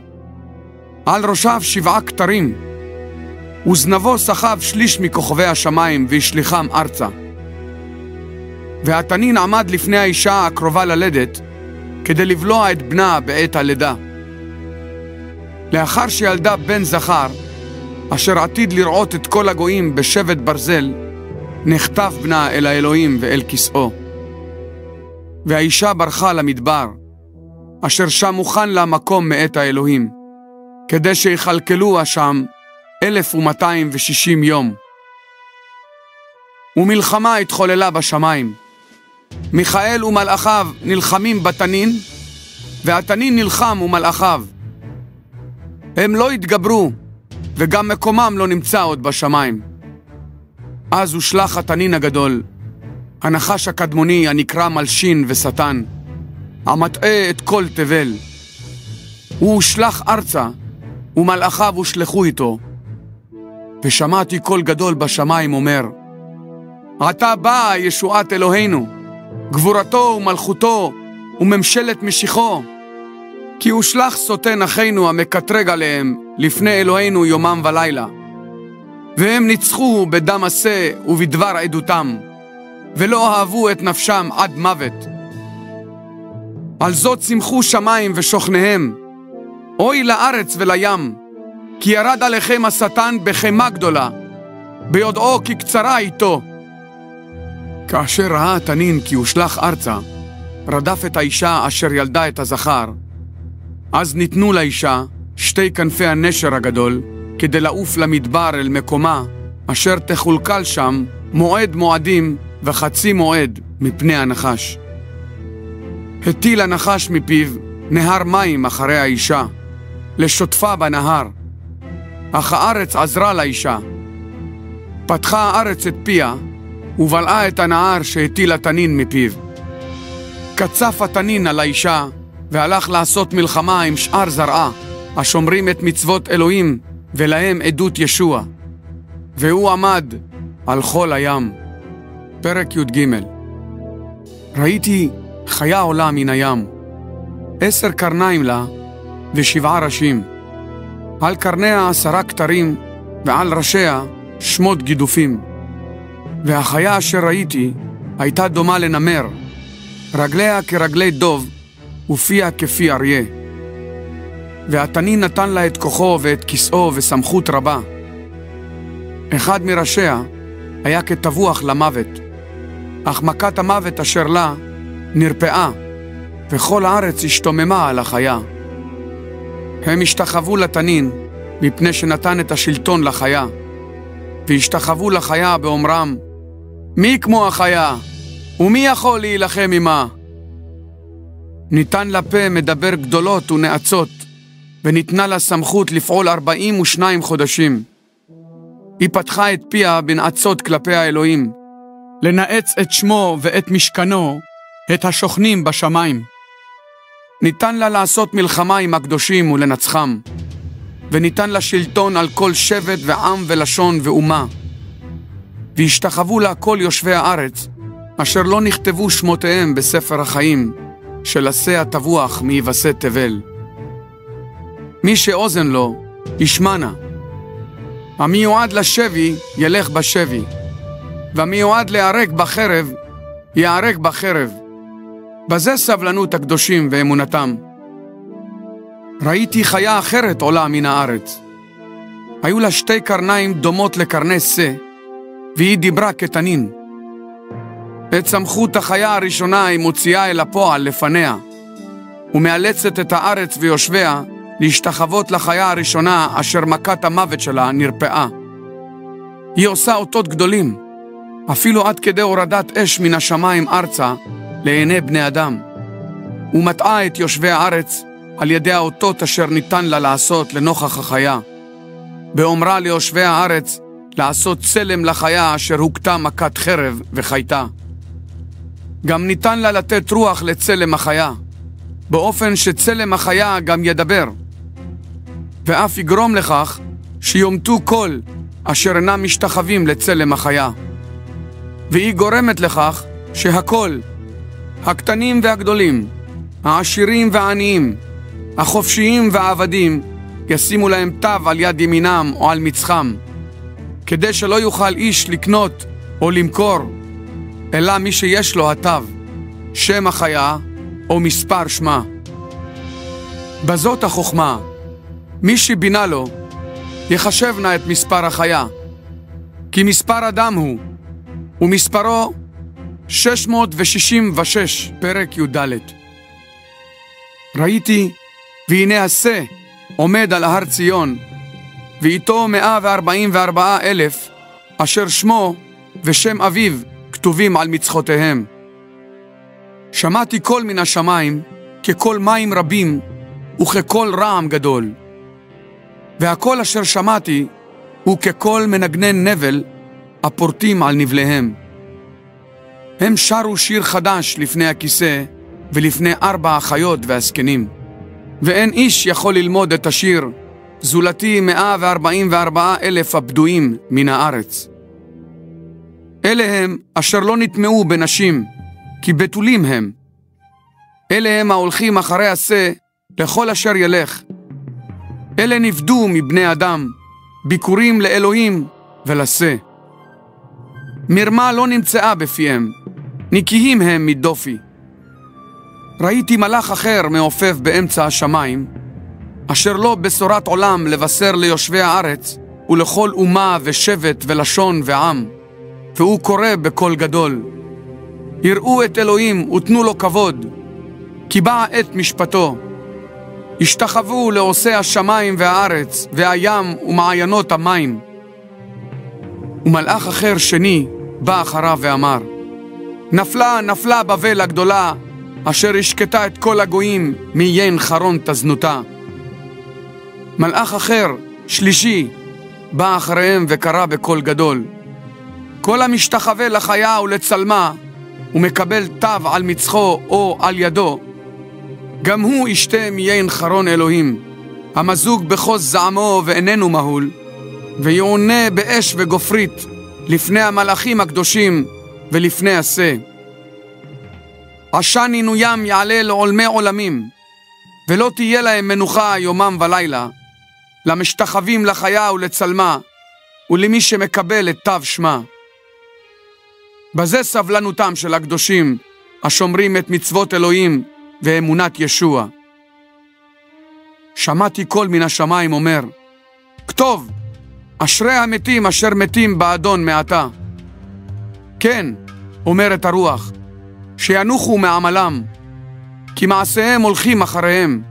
Speaker 1: על ראשיו 7 כתרים, וזנבו סחב שליש מכוכבי השמיים והשליחם ארצה. והתנין עמד לפני האישה הקרובה ללדת כדי לבלוע את בנה בעת הלידה. לאחר שילדה בן זכר, אשר עתיד לראות את כל הגויים בשבט ברזל, נחטף בנה אל האלוהים ואל כיסאו. והאישה ברחה למדבר, אשר שם מוכן לה מקום מאת האלוהים, כדי שיחלקלוה שם 1260 יום. ומלחמה התחוללה בשמיים. מיכאל ומלאכיו נלחמים בתנין, והתנין נלחם ומלאכיו. הם לא התגברו, וגם מקומם לא נמצא עוד בשמיים. אז הושלח התנין הגדול, הנחש הקדמוני הנקרא מלשין ושטן, המטעה את כל תבל. הוא הושלח ארצה, ומלאכיו הושלחו איתו. ושמעתי קול גדול בשמיים אומר, עתה באה ישועת אלוהינו, גבורתו ומלכותו וממשלת משיחו, כי הושלח סוטן אחינו המקטרג עליהם לפני אלוהינו יומם ולילה. והם ניצחו בדם עשה ובדבר עדותם, ולא אהבו את נפשם עד מוות. על זאת שמחו שמיים ושוכניהם, אוי לארץ ולים, כי ירד עליכם השטן בחמה גדולה, ביודעו כי קצרה איתו. כאשר ראה התנין כי הושלח ארצה, רדף את האישה אשר ילדה את הזכר. אז ניתנו לאישה 2 כנפי הנשר הגדול, כדי לעוף למדבר אל מקומה, אשר תחולקל שם מועד מועדים וחצי מועד מפני הנחש. הטיל הנחש מפיו נהר מים אחרי האישה, לשוטפה בנהר. אך הארץ עזרה לאישה. פתחה הארץ את פיה, ובלעה את הנהר שהטיל התנין מפיו. קצף התנין על האישה, והלך לעשות מלחמה עם שאר זרעה, השומרים את מצוות אלוהים, ולהם עדות ישוע. והוא עמד על חול הים. פרק י"ג. ראיתי חיה עולה מן הים, 10 קרניים לה ו7 ראשים. על קרניה 10 כתרים, ועל ראשיה 8 גידופים. והחיה אשר ראיתי הייתה דומה לנמר, רגליה כרגלי דוב, ופיה כפי אריה. והתנין נתן לה את כוחו ואת כיסאו וסמכות רבה. אחד מראשיה היה כטבוח למוות, אך מכת המוות אשר לה נרפאה, וכל הארץ השתוממה על החיה. הם השתחוו לתנין מפני שנתן את השלטון לחיה, והשתחוו לחיה באומרם, מי כמו החיה, ומי יכול להילחם עמה? ניתן לפה מדבר גדולות ונאצות, וניתנה לה סמכות לפעול 42 חודשים. היא פתחה את פיה בנאצות כלפי האלוהים,
Speaker 2: לנאץ את שמו ואת משכנו, את השוכנים בשמיים.
Speaker 1: ניתן לה לעשות מלחמה עם הקדושים ולנצחם, וניתן לה שלטון על כל שבט ועם ולשון ואומה. והשתחוו לה כל יושבי הארץ, אשר לא נכתבו שמותיהם בספר החיים, של עשה הטבוח מיבשי תבל. מי שאוזן לו, ישמענה. המיועד לשבי, ילך בשבי, והמיועד להיהרג בחרב, ייהרג בחרב. בזה סבלנות הקדושים ואמונתם. ראיתי חיה אחרת עולה מן הארץ. היו לה 2 קרניים דומות לקרני שא, והיא דיברה כתנין. את סמכות החיה הראשונה היא מוציאה אל הפועל לפניה, ומאלצת את הארץ ויושביה להשתחוות לחיה הראשונה אשר מכת המוות שלה נרפאה. היא עושה אותות גדולים, אפילו עד כדי הורדת אש מן השמיים ארצה לעיני בני אדם, ומטעה את יושבי הארץ על ידי האותות אשר ניתן לה לעשות לנוכח החיה, באומרה ליושבי הארץ לעשות צלם לחיה אשר הוכתה מכת חרב וחייתה. גם ניתן לה לתת רוח לצלם החיה, באופן שצלם החיה גם ידבר, ואף יגרום לכך שיומתו כל אשר אינם משתחווים לצלם החיה. והיא גורמת לכך שהכל, הקטנים והגדולים, העשירים והעניים, החופשיים והעבדים ישימו להם תו על יד ימינם או על מצחם, כדי שלא יוכל איש לקנות או למכור, אלא מי שיש לו התו, שם החיה או מספר שמה. בזאת החוכמה, מי שבינה לו, יחשב נא את מספר החיה, כי מספר אדם הוא, ומספרו 666, פרק י"ד. ראיתי, והנה השה עומד על הר ציון, ואיתו 144,000, אשר שמו ושם אביו כתובים על מצחותיהם. שמעתי קול מן השמיים, כקול מים רבים, וכקול רעם גדול. והקול אשר שמעתי, הוא כקול מנגני נבל, הפורטים על נבליהם. הם שרו שיר חדש לפני הכיסא, ולפני 4 החיות והזקנים. ואין איש יכול ללמוד את השיר, זולתי 144,000 הבדואים מן הארץ. אלה הם אשר לא נטמעו בנשים, כי בתולים הם. אלה הם ההולכים אחרי השה לכל אשר ילך. אלה נפדו מבני אדם, ביקורים לאלוהים ולשה. מרמה לא נמצאה בפיהם, נקיים הם מדופי. ראיתי מלאך אחר מעופף באמצע השמיים, אשר לו בשורת עולם לבשר ליושבי הארץ ולכל אומה ושבט ולשון ועם, והוא קורא בקול גדול, יראו את אלוהים ותנו לו כבוד, כי באה עת משפטו. השתחוו לעושה השמיים והארץ והים ומעיינות המים. ומלאך אחר שני בא אחריו ואמר, נפלה, נפלה בבל הגדולה, אשר השקטה את כל הגויים מיין חרון תזנותה. מלאך אחר, שלישי, בא אחריהם וקרא בקול גדול, כל המשתחווה לחיה ולצלמה, ומקבל תו על מצחו או על ידו, גם הוא ישתה מיין חרון אלוהים, המזוג בחוז זעמו ואיננו מהול, ויעונה באש וגופרית לפני המלאכים הקדושים ולפני השה. עשן עינוים יעלה לעולמי עולמים, ולא תהיה להם מנוחה יומם ולילה, למשתחווים לחיה ולצלמה, ולמי שמקבל את תו שמה. בזה סבלנותם של הקדושים, השומרים את מצוות אלוהים ואמונת ישוע. שמעתי קול מן השמיים אומר, כתוב, אשרי המתים אשר מתים באדון מעתה. כן, אומרת הרוח, שינוחו מעמלם, כי מעשיהם הולכים אחריהם.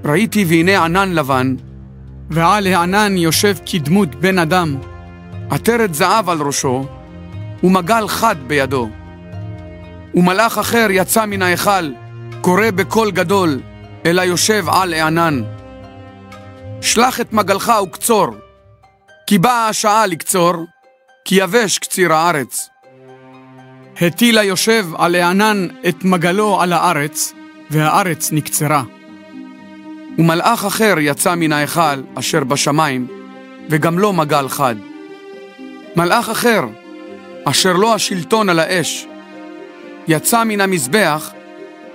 Speaker 1: ראיתי והנה ענן לבן,
Speaker 2: ועל הענן יושב כדמות בן אדם,
Speaker 1: עטרת זהב על ראשו, ומגל חד בידו. ומלאך אחר יצא מן ההיכל, קורא בקול גדול, אל היושב על הענן. שלח את מגלך וקצור, כי באה השעה לקצור, כי יבש קציר הארץ.
Speaker 2: הטיל היושב על הענן את מגלו על הארץ, והארץ נקצרה.
Speaker 1: ומלאך אחר יצא מן ההיכל אשר בשמיים, וגם לו מגל חד. מלאך אחר, אשר לו השלטון על האש, יצא מן המזבח,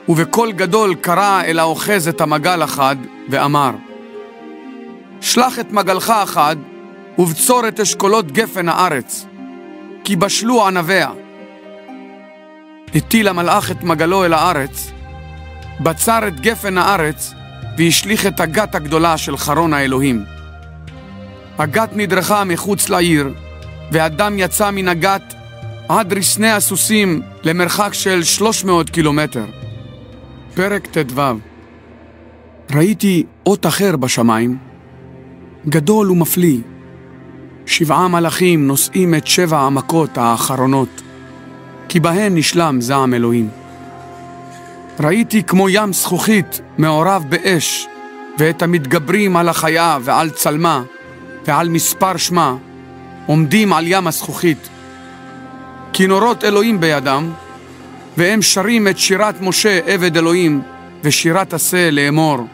Speaker 1: ובקול גדול קרא אל האוחז את המגל החד, ואמר, שלח את מגלך החד, ובצור את אשכולות גפן הארץ, כי בשלו ענביה. הטיל המלאך את מגלו אל הארץ, בצר את גפן הארץ, והשליך את הגת הגדולה של חרון האלוהים. הגת נדרכה מחוץ לעיר, והדם יצא מן הגת עד רסני הסוסים למרחק של 300 קילומטר. פרק ט"ו. ראיתי אות אחר בשמיים, גדול ומפליא. 7 מלאכים נושאים את 7 המכות האחרונות, כי בהן נשלם זעם אלוהים. ראיתי כמו ים זכוכית מעורב באש, ואת המתגברים על החיה ועל צלמה ועל מספר שמה, עומדים על ים הזכוכית. כינורות אלוהים בידם, והם שרים את שירת משה עבד אלוהים ושירת השה לאמור,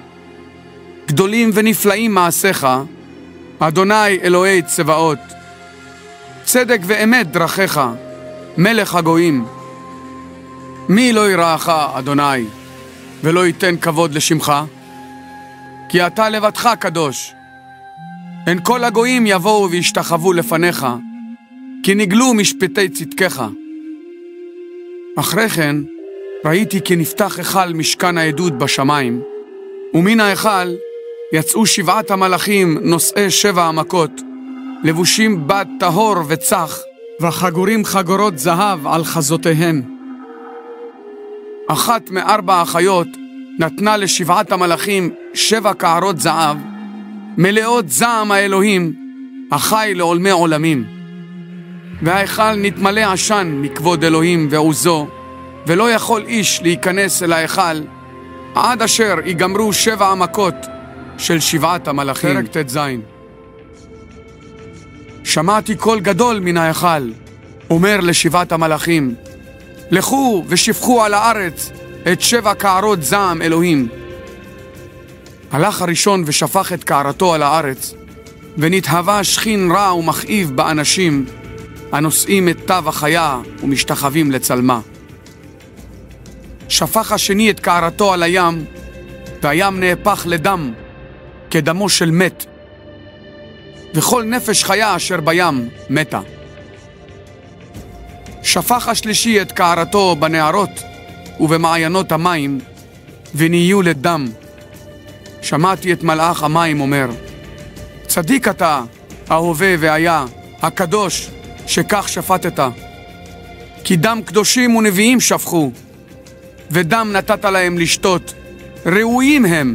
Speaker 1: גדולים ונפלאים מעשיך, אדוני אלוהי צבאות. צדק ואמת דרכיך, מלך הגויים. מי לא יראך, אדוני? ולא ייתן כבוד לשמך? כי אתה לבדך קדוש. הן כל הגויים יבואו וישתחוו לפניך, כי נגלו משפטי צדקך. אחרי כן ראיתי כי נפתח היכל משכן העדות בשמיים, ומן ההיכל יצאו 7 המלאכים נושאי 7 המכות, לבושים בד טהור וצח,
Speaker 2: וחגורים חגורות זהב על חזותיהם.
Speaker 1: אחת מ4 החיות נתנה ל7 המלאכים 7 קערות זהב, מלאות זעם האלוהים, החי לעולמי עולמים. וההיכל נתמלא עשן מכבוד אלוהים ועוזו, ולא יכול איש להיכנס אל ההיכל, עד אשר ייגמרו 7 המכות של 7 המלאכים. פרק ט"ז. שמעתי קול גדול מן ההיכל, אומר ל7 המלאכים, לכו ושפכו על הארץ את 7 קערות זעם אלוהים. הלך הראשון ושפך את קערתו על הארץ, ונתהווה שכין רע ומכאיב באנשים, הנושאים את תו החיה ומשתחווים לצלמה. שפך השני את קערתו על הים, והים נהפך לדם, כדמו של מת, וכל נפש חיה אשר בים מתה. שפך השלישי את קערתו בנהרות ובמעיינות המים, ונהיו לדם. שמעתי את מלאך המים אומר, צדיק אתה, ההווה והיה, הקדוש, שכך שפטת. כי דם קדושים ונביאים שפכו, ודם נתת להם לשתות, ראויים הם.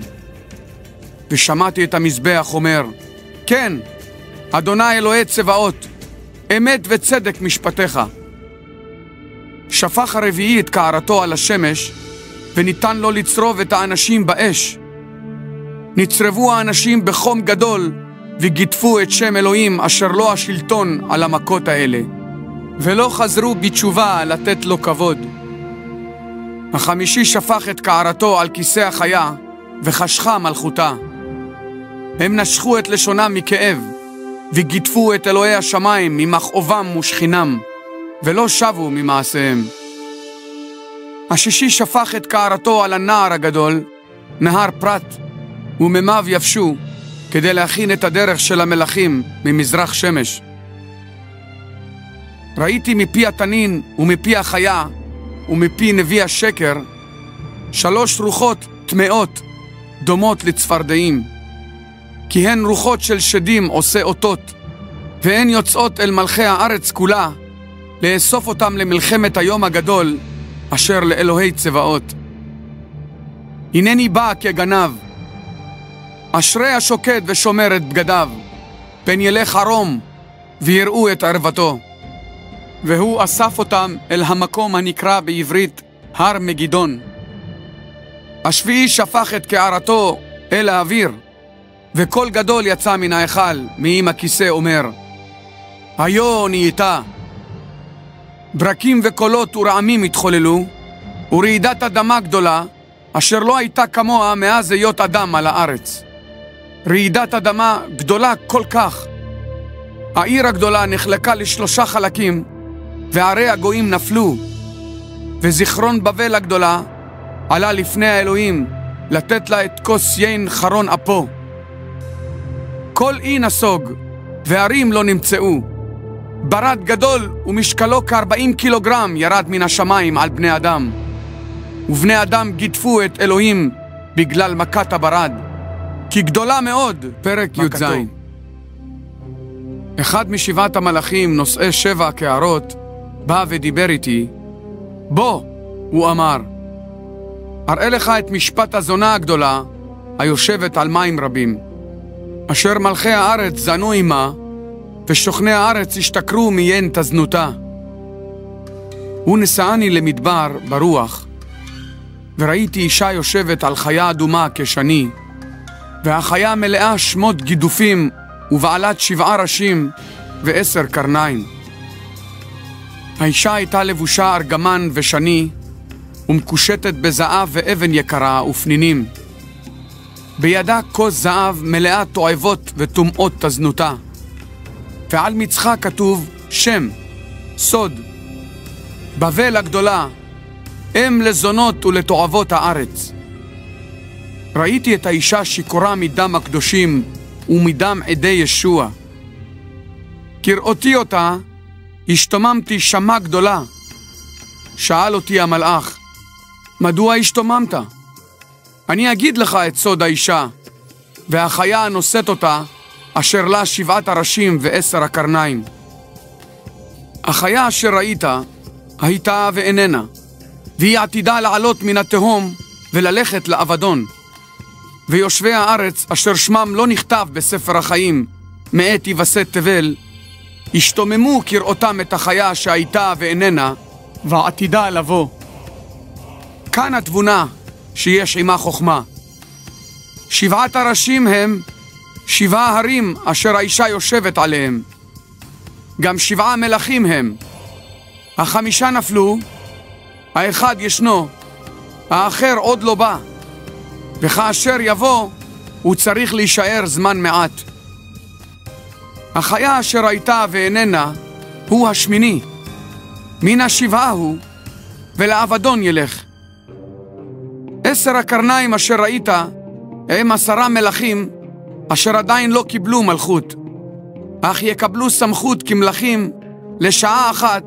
Speaker 1: ושמעתי את המזבח אומר, כן, אדוני אלוהי צבאות, אמת וצדק משפטיך. שפך הרביעי את קערתו על השמש, וניתן לו לצרוב את האנשים באש. נצרבו האנשים בחום גדול, וגיטפו את שם אלוהים אשר לו השלטון על המכות האלה, ולא חזרו בתשובה לתת לו כבוד. החמישי שפך את קערתו על כיסא החיה, וחשכה מלכותה. הם נשכו את לשונם מכאב, וגיטפו את אלוהי השמיים ממכאובם ושכינם, ולא שבו ממעשיהם. השישי שפך את קערתו על הנהר הגדול, נהר פרת, וממיו יבשו, כדי להכין את הדרך של המלאכים ממזרח שמש. ראיתי מפי התנין ומפי החיה ומפי נביא השקר 3 רוחות טמאות דומות לצפרדעים, כי הן רוחות של שדים עושה אותות, והן יוצאות אל מלכי הארץ כולה, לאסוף אותם למלחמת היום הגדול אשר לאלוהי צבאות. הנני בא כגנב, אשרי השוקד ושומר את בגדיו, פן ילך ערום ויראו את ערוותו.
Speaker 2: והוא אסף אותם אל המקום הנקרא בעברית הר מגידון.
Speaker 1: השביעי שפך את קערתו אל האוויר, וקול גדול יצא מן ההיכל מעם הכיסא אומר, היו נהייתה. ברקים וקולות ורעמים התחוללו, ורעידת אדמה גדולה, אשר לא הייתה כמוה מאז היות אדם על הארץ. רעידת אדמה גדולה כל כך. העיר הגדולה נחלקה ל3 חלקים, וערי הגויים נפלו, וזיכרון בבל הגדולה עלה לפני האלוהים לתת לה את כוס יין חרון אפו. כל אי נסוג, והרים לא נמצאו. ברד גדול ומשקלו כ40 קילוגרם ירד מן השמיים על בני אדם, ובני אדם גיטפו את אלוהים בגלל מכת הברד, כי גדולה מאוד. פרק י"ז. אחד מ7 המלאכים נושאי 7 קערות בא ודיבר איתי. בוא, הוא אמר, אראה לך את משפט הזונה הגדולה היושבת על מים רבים, אשר מלכי הארץ זנו עמה, ושוכני הארץ השתכרו מיין תזנותה. הוא נשאני למדבר ברוח, וראיתי אישה יושבת על חיה אדומה כשני, והחיה מלאה שמות גידופים ובעלת 7 ראשים ו10 קרניים. האישה הייתה לבושה ארגמן ושני, ומקושטת בזהב ואבן יקרה ופנינים. בידה כוס זהב מלאה תועבות וטומאות תזנותה, ועל מצחה כתוב שם, סוד, בבל הגדולה, אם לזונות ולתועבות הארץ. ראיתי את האישה שיכורה מדם הקדושים ומדם עדי ישוע. כראותי אותה, השתוממתי שמע גדולה. שאל אותי המלאך, מדוע השתוממת? אני אגיד לך את סוד האישה, והחיה הנושאת אותה, אשר לה 7 הראשים ו10 הקרניים. החיה אשר ראית, הייתה ואיננה, והיא עתידה לעלות מן התהום וללכת לאבדון. ויושבי הארץ, אשר שמם לא נכתב בספר החיים, מעת היווסד תבל, השתוממו כראותם את החיה שהייתה ואיננה,
Speaker 2: ועתידה לבוא.
Speaker 1: כאן התבונה שיש עמה חוכמה. 7 הראשים הם 7 הרים אשר האישה יושבת עליהם. גם 7 מלכים הם. 5 נפלו, האחד ישנו, האחר עוד לא בא. וכאשר יבוא, הוא צריך להישאר זמן מעט. החיה אשר הייתה ואיננה, הוא השמיני. מן 7 הוא, ולאבדון ילך. 10 הקרניים אשר ראית, הם 10 מלכים, אשר עדיין לא קיבלו מלכות, אך יקבלו סמכות כמלכים לשעה אחת,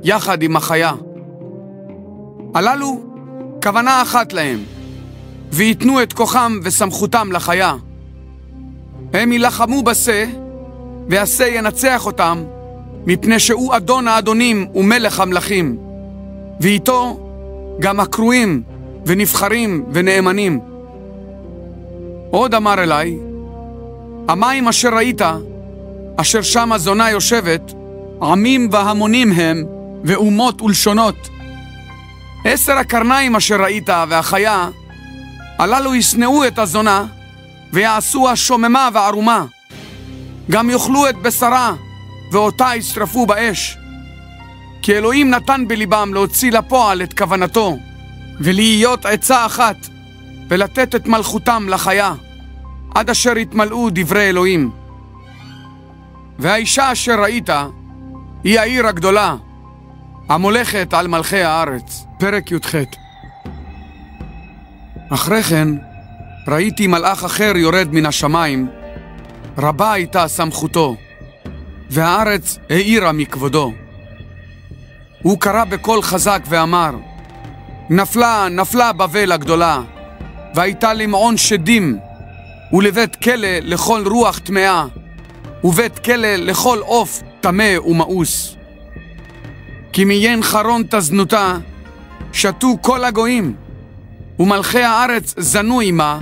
Speaker 1: יחד עם החיה. הללו, כוונה אחת להם, ויתנו את כוחם וסמכותם לחיה. הם ילחמו בשה, והשה ינצח אותם, מפני שהוא אדון האדונים ומלך המלכים, ואיתו גם הקרואים ונבחרים ונאמנים. עוד אמר אליי, המים אשר ראית, אשר שם הזונה יושבת,
Speaker 2: עמים והמונים הם, ואומות ולשונות.
Speaker 1: 10 הקרניים אשר ראית והחיה, הללו ישנאו את הזונה, ויעשוה שוממה וערומה. גם יאכלו את בשרה, ואותה ישרפו באש. כי אלוהים נתן בליבם להוציא לפועל את כוונתו, ולהיות עצה אחת, ולתת את מלכותם לחיה, עד אשר יתמלאו דברי אלוהים. והאישה אשר ראית, היא העיר הגדולה, המולכת על מלכי הארץ.
Speaker 2: פרק י"ח.
Speaker 1: אחרי כן, ראיתי מלאך אחר יורד מן השמיים, רבה הייתה סמכותו, והארץ האירה מכבודו. הוא קרא בקול חזק ואמר, נפלה, נפלה בבל הגדולה, והייתה למעון שדים, ולבית כלא לכל רוח טמאה, ובית כלא לכל עוף טמא ומאוס. כי מיין חרון תזנותה, שתו כל הגויים, ומלכי הארץ זנו עמה,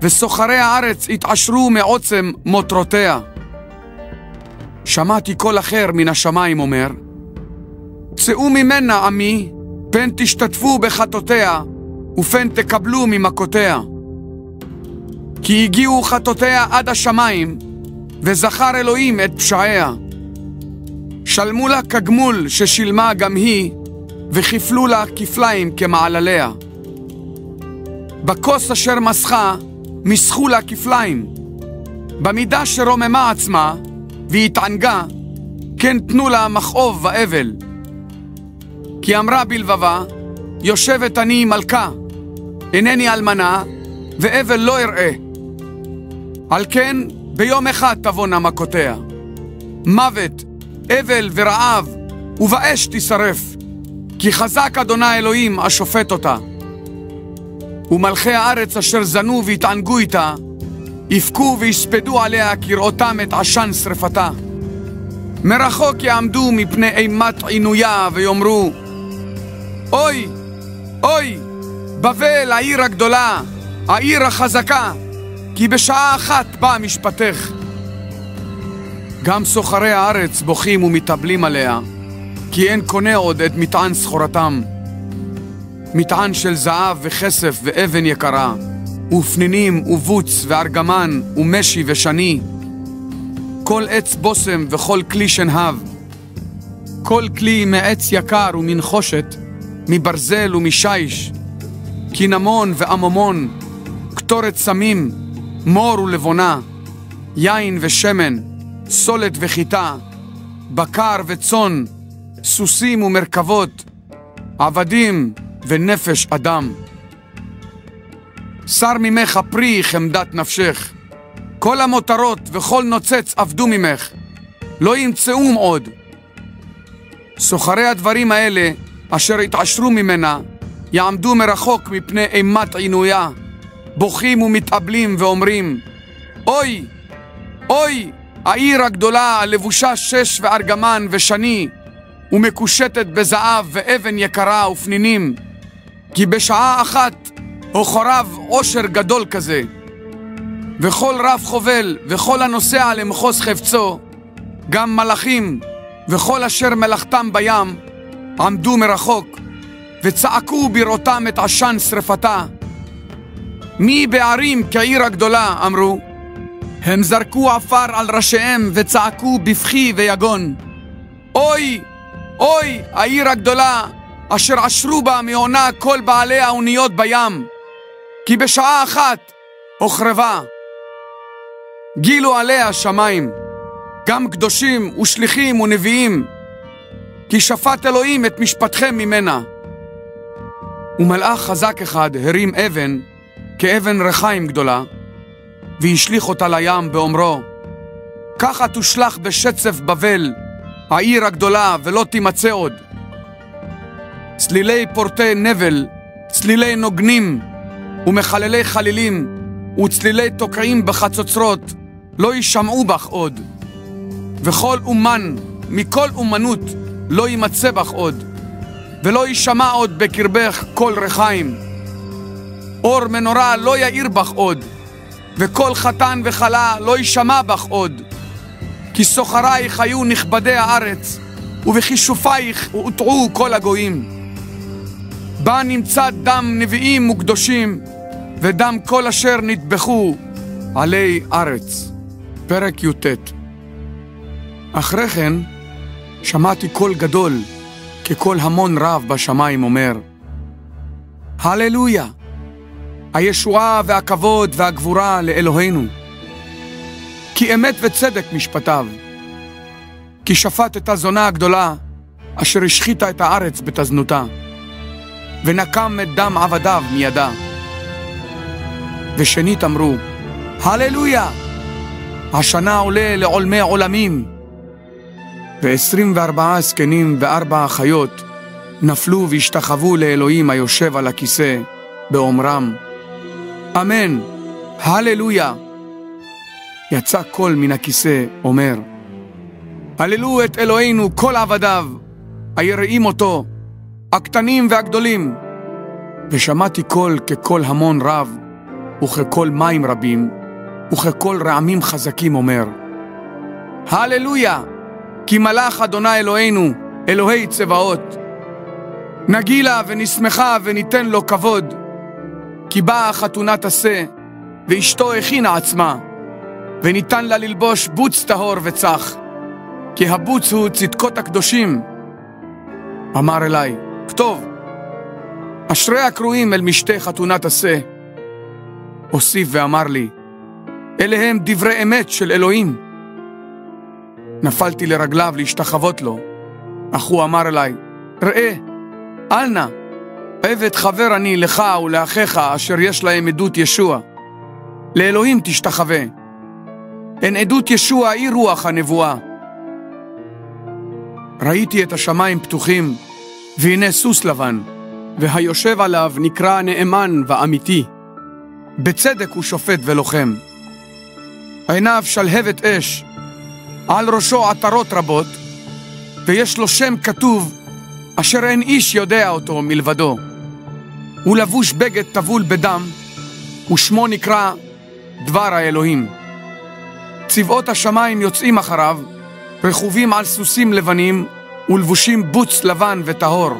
Speaker 1: וסוחרי הארץ התעשרו מעוצם מוטרותיה. שמעתי קול אחר מן השמיים אומר, צאו ממנה עמי, פן תשתתפו בחטאותיה, ופן תקבלו ממכותיה. כי הגיעו חטאותיה עד השמיים, וזכר אלוהים את פשעיה. שלמו לה כגמול ששילמה גם היא, וכפלו לה כפליים כמעלליה. בכוס אשר מסכה, מסכו לה כפליים. במידה שרוממה עצמה, והתענגה, כן תנו לה מכאוב ואבל. כי אמרה בלבבה, יושבת אני מלכה, אינני אלמנה, ואבל לא אראה. על כן, ביום אחד תבואנה מכותיה. מוות, אבל ורעב, ובאש תשרף, כי חזק אדוני אלוהים השופט אותה. ומלכי הארץ אשר זנו והתענגו איתה, יפקו ויספדו עליה כראותם את עשן שרפתה. מרחוק יעמדו מפני אימת עינויה ויאמרו, אוי, אוי, בבל העיר הגדולה, העיר החזקה, כי בשעה אחת בא משפטך. גם סוחרי הארץ בוכים ומתאבלים עליה, כי אין קונה עוד את מטען סחורתם. מטען של זהב וכסף ואבן יקרה, ופנינים ובוץ וארגמן ומשי ושני, כל עץ בוסם וכל כלי שנהב,
Speaker 2: כל כלי מעץ יקר ומנחושת,
Speaker 1: מברזל ומשיש, קינמון ועממון, קטורת סמים, מור ולבונה, יין ושמן, סולת וחיטה, בקר וצאן, סוסים ומרכבות, עבדים ונפש אדם. שר ממך פרי חמדת נפשך. כל המותרות וכל נוצץ עבדו ממך, לא ימצאום עוד. סוחרי הדברים האלה, אשר התעשרו ממנה, יעמדו מרחוק מפני אימת עינויה, בוכים ומתאבלים ואומרים, אוי, אוי, העיר הגדולה הלבושה שש וארגמן ושני, ומקושטת בזהב ואבן יקרה ופנינים, כי בשעה אחת הוחרב עושר גדול כזה. וכל רב חובל וכל הנוסע למחוז חפצו, גם מלאכים וכל אשר מלאכתם בים, עמדו מרחוק וצעקו בראותם את עשן שרפתה. מי בערים כעיר הגדולה, אמרו. הם זרקו עפר על ראשיהם וצעקו בבכי ויגון, אוי, אוי, העיר הגדולה, אשר עשרו בה מעונה כל בעלי האוניות בים, כי בשעה אחת הוחרבה. גילו עליה שמיים, גם קדושים ושליחים ונביאים, כי שפט אלוהים את משפטכם ממנה. ומלאך חזק אחד הרים אבן, כאבן רחיים גדולה, והשליך אותה לים באומרו, ככה תושלח בשצף בבל, העיר הגדולה, ולא תימצא עוד. צלילי פורטי נבל, צלילי נוגנים, ומחללי חלילים, וצלילי תוקעים בחצוצרות, לא יישמעו בך עוד. וכל אומן, מכל אומנות, לא יימצא בך עוד, ולא יישמע עוד בקרבך כל רחיים. אור מנורה לא יאיר בך עוד, וכל חתן וחלה לא יישמע בך עוד. כי סוחרייך היו נכבדי הארץ, ובכישופייך הוטעו כל הגויים. בה נמצא דם נביאים וקדושים, ודם כל אשר נטבחו עלי ארץ. פרק י"ט. אחרי כן שמעתי קול גדול, כקול המון רב בשמיים אומר, הללויה, הישועה והכבוד והגבורה לאלוהינו. כי אמת וצדק משפטיו. כי שפט את הזונה הגדולה, אשר השחיתה את הארץ בתזנותה, ונקם את דם עבדיו מידה. ושנית אמרו, הללויה, השנה עולה לעולמי עולמים. 24 זקנים ו4 אחיות נפלו והשתחוו לאלוהים היושב על הכיסא, באומרם, אמן, הללויה. יצא קול מן הכיסא, אומר, הללו את אלוהינו כל עבדיו, היראים אותו, הקטנים והגדולים. ושמעתי קול כקול המון רב, וכקול מים רבים, וכקול רעמים חזקים אומר, הללויה, כי מלך אדוני אלוהינו, אלוהי צבאות. נגילה ונשמחה וניתן לו כבוד, כי באה חתונת עשה, ואשתו הכינה עצמה, וניתן לה ללבוש בוץ טהור וצח, כי הבוץ הוא צדקות הקדושים. אמר אליי, כתוב, אשרי הקרואים אל משתה חתונת עשה. הוסיף ואמר לי, אלה הם דברי אמת של אלוהים. נפלתי לרגליו להשתחוות לו, אך הוא אמר אליי, ראה, אל נא, עבד חבר אני לך ולאחיך אשר יש להם עדות ישוע. לאלוהים תשתחווה. אין עדות ישוע היא רוח הנבואה. ראיתי את השמיים פתוחים, והנה סוס לבן, והיושב עליו נקרא נאמן ואמיתי. בצדק הוא שופט ולוחם. עיניו שלהבת אש, על ראשו עטרות רבות, ויש לו שם כתוב, אשר אין איש יודע אותו מלבדו. הוא לבוש בגד טבול בדם, ושמו נקרא דבר האלוהים. צבאות השמיים יוצאים אחריו, רכובים על סוסים לבנים, ולבושים בוץ לבן וטהור.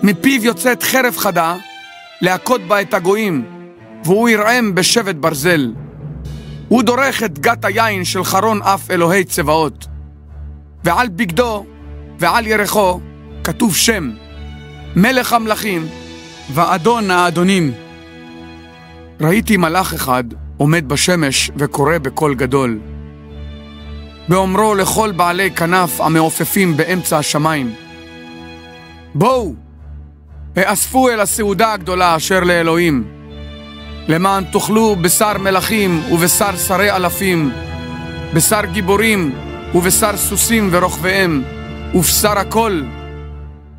Speaker 1: מפיו יוצאת חרב חדה, להכות בה את הגויים, והוא ירעם בשבט ברזל. הוא דורך את גת היין של חרון אף אלוהי צבאות. ועל בגדו ועל ירחו כתוב שם, מלך המלכים ואדון האדונים. ראיתי מלאך אחד עומד בשמש וקורא בקול גדול, באומרו לכל בעלי כנף המעופפים באמצע השמיים, בואו, האספו אל הסעודה הגדולה אשר לאלוהים, למען תאכלו בשר מלכים ובשר שרי אלפים, בשר גיבורים ובשר סוסים ורוכביהם, ובשר הכל,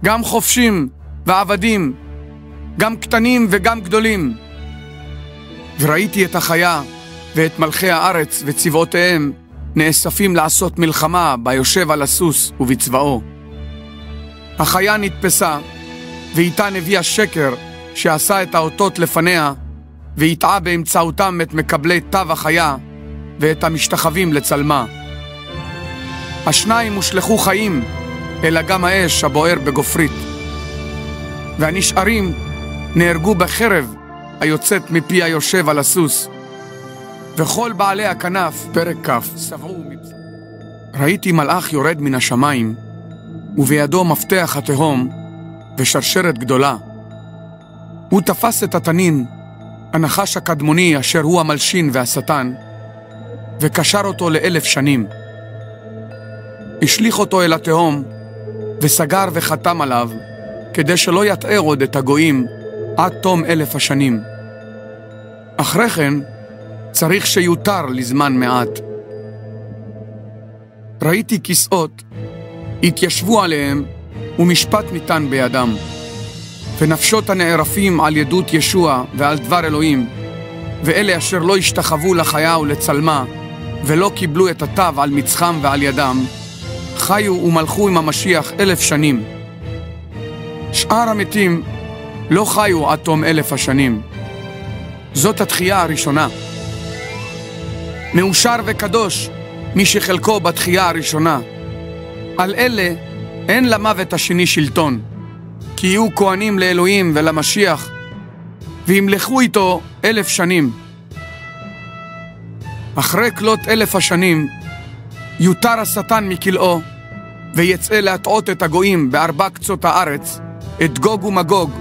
Speaker 1: גם חופשים ועבדים, גם קטנים וגם גדולים. וראיתי את החיה ואת מלכי הארץ וצבאותיהם נאספים לעשות מלחמה ביושב על הסוס ובצבאו. החיה נתפסה, ואיתה נביא השקר שעשה את האותות לפניה, והטעה באמצעותם את מקבלי תו החיה ואת המשתחווים לצלמה. השניים הושלכו חיים אל אגם האש הבוער בגופרית, והנשארים נהרגו בחרב היוצאת מפי היושב על הסוס, וכל בעלי הכנף, פרק כף, שבעו מבשר. ראיתי מלאך יורד מן השמיים, ובידו מפתח התהום ושרשרת גדולה. הוא תפס את התנין, הנחש הקדמוני אשר הוא המלשין והשטן, וקשר אותו ל1,000 שנים. השליך אותו אל התהום, וסגר וחתם עליו, כדי שלא יטעה עוד את הגויים עד תום 1,000 השנים. אחרי כן צריך שיותר לזמן מעט. ראיתי כיסאות, התיישבו עליהם, ומשפט ניתן בידם. ונפשות הנערפים על ידות ישוע ועל דבר אלוהים, ואלה אשר לא השתחוו לחיה ולצלמה, ולא קיבלו את התו על מצחם ועל ידם, חיו ומלכו עם המשיח 1,000 שנים. שאר המתים לא חיו עד תום 1,000 השנים. זאת התחייה הראשונה. מאושר וקדוש מי שחלקו בתחייה הראשונה. על אלה אין למוות השני שלטון, כי יהיו כהנים לאלוהים ולמשיח, וימלכו איתו 1,000 שנים. אחרי כלות 1,000 השנים, יותר השטן מכלאו, ויצא להטעות את הגויים בארבע קצות הארץ, את גוג ומגוג,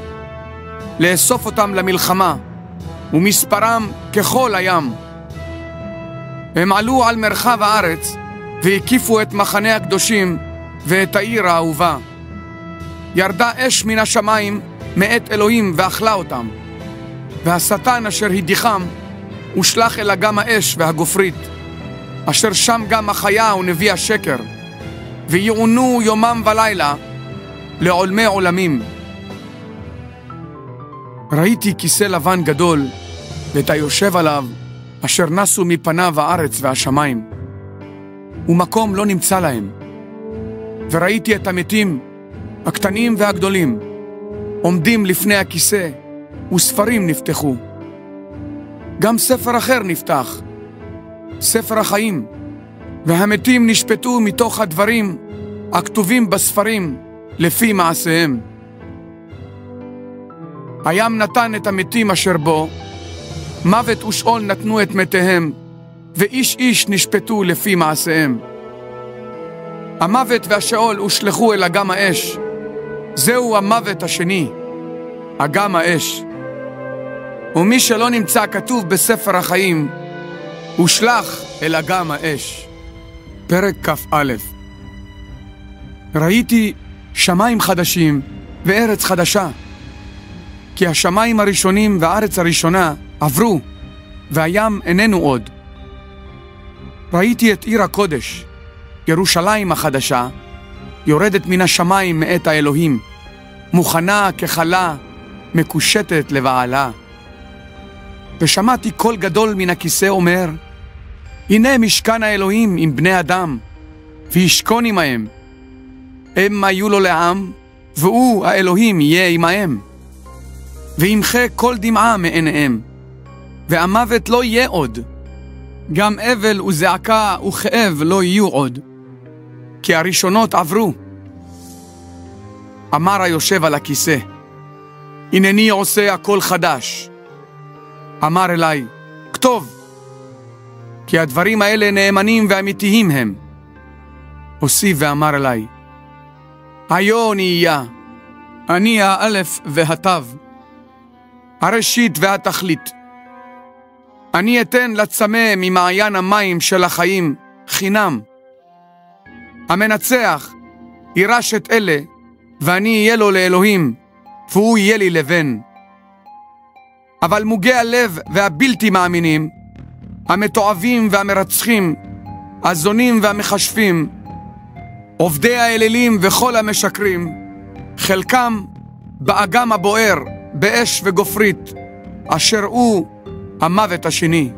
Speaker 1: לאסוף אותם למלחמה, ומספרם ככל הים. הם עלו על מרחב הארץ, והקיפו את מחנה הקדושים ואת העיר האהובה. ירדה אש מן השמיים מאת אלוהים ואכלה אותם, והשטן אשר הדיחם הושלך אל אגם האש והגופרית, אשר שם גם החיה ונביא השקר, ויעונו יומם ולילה לעולמי עולמים. ראיתי כיסא לבן גדול, ואת היושב עליו, אשר נסו מפניו הארץ והשמיים, ומקום לא נמצא להם. וראיתי את המתים, הקטנים והגדולים, עומדים לפני הכיסא, וספרים נפתחו. גם ספר אחר נפתח, ספר החיים, והמתים נשפטו מתוך הדברים הכתובים בספרים לפי מעשיהם. הים נתן את המתים אשר בו, מוות ושאול נתנו את מתיהם, ואיש איש נשפטו לפי מעשיהם. המוות והשאול הושלכו אל אגם האש. זהו המוות השני, אגם האש. ומי שלא נמצא כתוב בספר החיים, הושלך אל אגם האש. פרק כ"א. ראיתי שמיים חדשים וארץ חדשה, כי השמיים הראשונים והארץ הראשונה עברו, והים איננו עוד. ראיתי את עיר הקודש, ירושלים החדשה, יורדת מן השמיים מאת האלוהים, מוכנה ככלה, מקושטת לבעלה. ושמעתי קול גדול מן הכיסא אומר, הנה משכן האלוהים עם בני אדם, וישכון עמהם. הם היו לו לעם, והוא האלוהים יהיה עמהם. וימחה כל דמעה מעיניהם, והמוות לא יהיה עוד. גם אבל וזעקה וכאב לא יהיו עוד, כי הראשונות עברו. אמר היושב על הכיסא, הנני עושה הכל חדש. אמר אליי, כתוב, כי הדברים האלה נאמנים ואמיתיים הם. הוסיף ואמר אליי, היו נהיה, אני האלף והתו, הראשית והתכלית. אני אתן לצמא ממעיין המים של החיים חינם. המנצח יירש את אלה, ואני אהיה לו לאלוהים, והוא יהיה לי לבן. אבל מוגי הלב והבלתי מאמינים, המתועבים והמרצחים, הזונים והמחשפים, עובדי האלילים וכל המשקרים, חלקם באגם הבוער, באש וגופרית, אשר הוא המוות השני.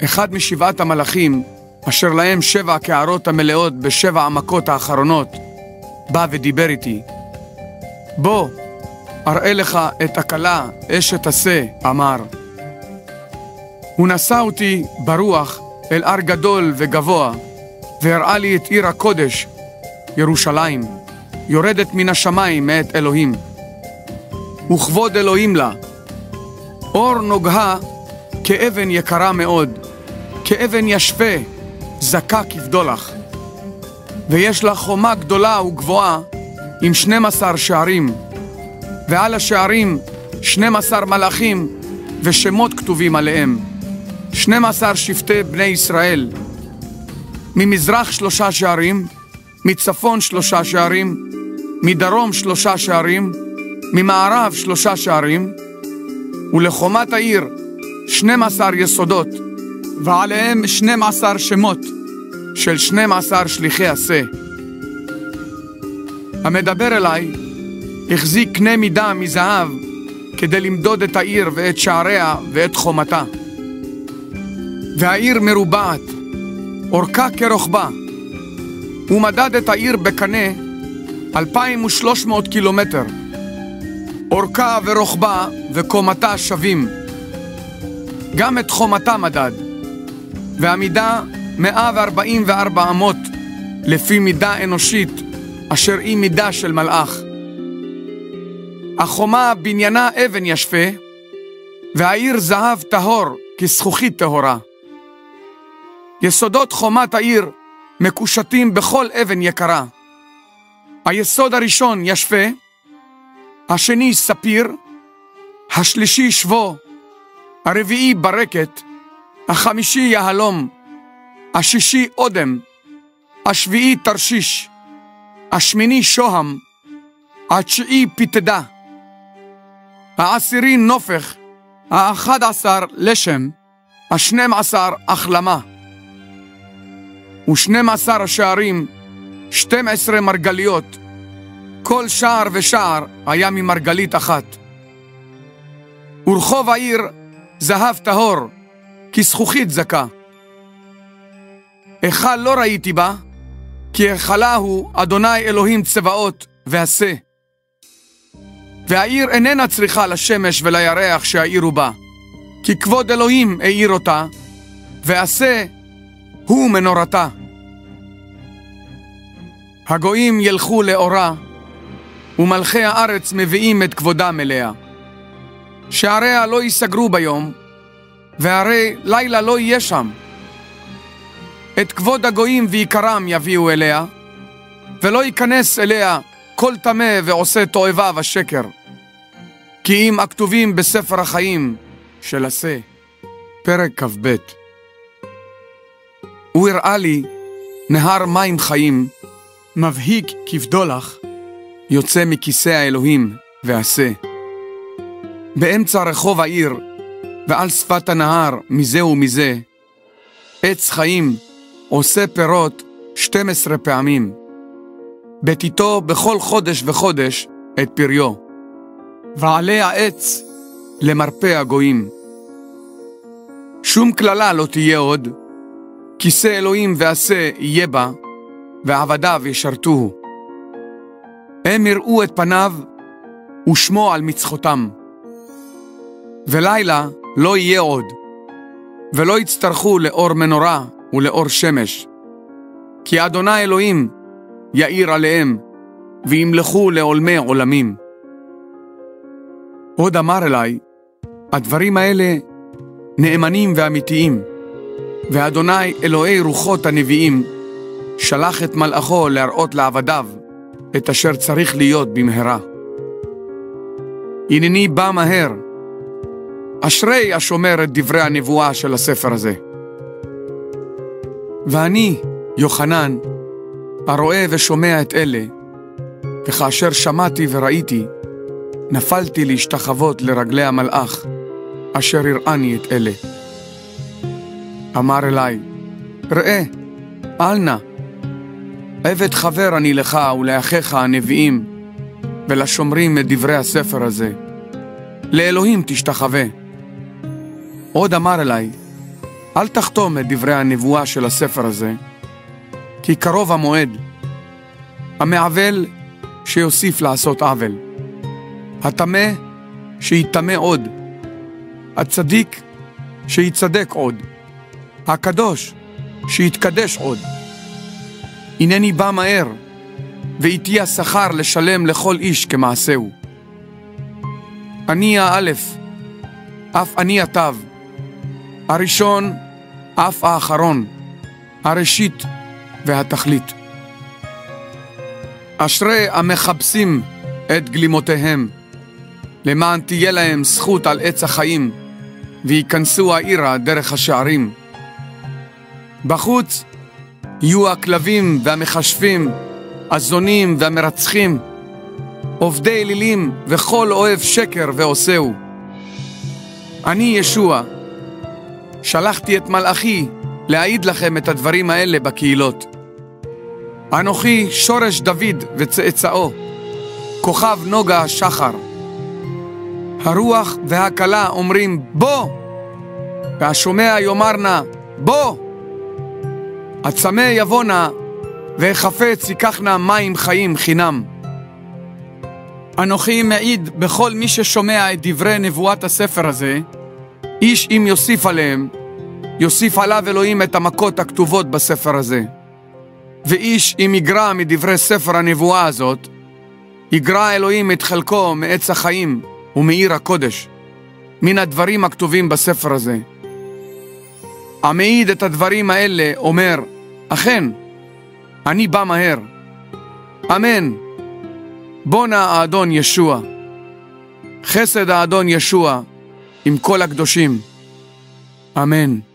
Speaker 1: אחד משבעת המלאכים, אשר להם 7 הקערות המלאות ב7 המכות האחרונות, בא ודיבר איתי. בוא, אראה לך את הכלה, אשת עשה, אמר. הוא נשא אותי ברוח אל הר גדול וגבוה, והראה לי את עיר הקודש, ירושלים, יורדת מן השמיים מאת אלוהים. וכבוד אלוהים לה. אור נוגה כאבן יקרה מאוד, כאבן ישפה, זכה כבדולח. ויש לה חומה גדולה וגבוהה עם 12 שערים, ועל השערים 12 מלאכים ושמות כתובים עליהם, 12 שבטי בני ישראל. ממזרח 3 שערים, מצפון 3 שערים, מדרום 3 שערים, ממערב 3 שערים, ולחומת העיר 12 יסודות, ועליהם 12 שמות של 12 שליחי עשה. המדבר אליי החזיק קנה מידה מזהב כדי למדוד את העיר ואת שעריה ואת חומתה. והעיר מרובעת, אורכה כרוחבה. הוא מדד את העיר בקנה 2,300 קילומטר. אורכה ורוחבה וקומתה שווים. גם את חומתה מדד. והמידה 144 אמות, לפי מידה אנושית, אשר היא מידה של מלאך. החומה בניינה אבן ישפה, והעיר זהב טהור כזכוכית טהורה. יסודות חומת העיר מקושטים בכל אבן יקרה. היסוד הראשון ישפה, השני ספיר, השלישי שבו, הרביעי ברקת, החמישי יהלום, השישי אודם, השביעי תרשיש, השמיני שוהם, התשיעי פיתדה, העשירי נופך, 11 לשם, 12 החלמה, ו12 השערים 12 מרגליות, כל שער ושער היה ממרגלית אחת. ורחוב העיר זהב טהור, כזכוכית זכה. היכל לא ראיתי בה, כי היכלה הוא אדוני אלוהים צבאות ועשה. והעיר איננה צריכה לשמש ולירח שהעירו בה, כי כבוד אלוהים העיר אותה, ועשה הוא מנורתה. הגויים ילכו לאורה, ומלכי הארץ מביאים את כבודם אליה. שעריה לא ייסגרו ביום, והרי לילה לא יהיה שם. את כבוד הגויים ויקרם יביאו אליה, ולא ייכנס אליה כל טמא ועושה תועבה ושקר. כי אם הכתובים בספר החיים של עשה, פרק כ"ב. הוא הראה לי נהר מים חיים, מבהיק כבדולח, יוצא מכיסא האלוהים ועשה. באמצע רחוב העיר, ועל שפת הנהר מזה ומזה, עץ חיים עושה פירות 12 פעמים. בתיתו בכל חודש וחודש את פריו. ועלי העץ למרפא הגויים. שום כללה לא תהיה עוד, כיסא אלוהים ועשה יהיה בה, ועבדיו ישרתוהו. הם יראו את פניו ושמו על מצחותם. ולילה לא יהיה עוד, ולא יצטרכו לאור מנורה ולאור שמש, כי אדוני אלוהים יאיר עליהם, וימלכו לעולמי עולמים. עוד אמר אליי, הדברים האלה נאמנים ואמיתיים, ואדוני אלוהי רוחות הנביאים שלח את מלאכו להראות לעבדיו את אשר צריך להיות במהרה. הנני בא מהר, אשרי השומר את דברי הנבואה של הספר הזה. ואני, יוחנן, הרואה ושומע את אלה, וכאשר שמעתי וראיתי, נפלתי להשתחוות לרגלי המלאך, אשר הראני את אלה. אמר אליי, ראה, אל נא, עבד חבר אני לך ולאחיך הנביאים, ולשומרים את דברי הספר הזה. לאלוהים תשתחווה. עוד אמר אליי, אל תחתום את דברי הנבואה של הספר הזה, כי קרוב המועד. המעוול שיוסיף לעשות עוול, הטמא שיטמא עוד, הצדיק שיצדק עוד, הקדוש שיתקדש עוד. הנני בא מהר, ואיתי השכר לשלם לכל איש כמעשהו. אני האלף, אף אני התו, הראשון, אף האחרון, הראשית והתכלית. אשרי המחפשים את גלימותיהם, למען תהיה להם זכות על עץ החיים, וייכנסו העירה דרך השערים. בחוץ יהיו הכלבים והמחשפים, הזונים והמרצחים, עובדי אלילים וכל אוהב שקר ועושהו. אני ישוע, שלחתי את מלאכי להעיד לכם את הדברים האלה בקהילות. אנוכי שורש דוד וצאצאו, כוכב נוגה השחר. הרוח והכלה אומרים בוא, והשומע יאמרנה בוא. הצמא יבונה, והחפץ ייקחנה מים חיים חינם.
Speaker 2: אנוכי מעיד בכל מי ששומע את דברי נבואת הספר הזה,
Speaker 1: איש אם יוסיף עליהם, יוסיף עליו אלוהים את המכות הכתובות בספר הזה. ואיש אם יגרע מדברי ספר הנבואה הזאת, יגרע אלוהים את חלקו מעץ החיים ומעיר הקודש, מן הדברים הכתובים בספר הזה. המעיד את הדברים האלה אומר, אכן, אני בא מהר. אמן. בוא נא האדון ישוע. חסד האדון ישוע עם כל הקדושים. אמן.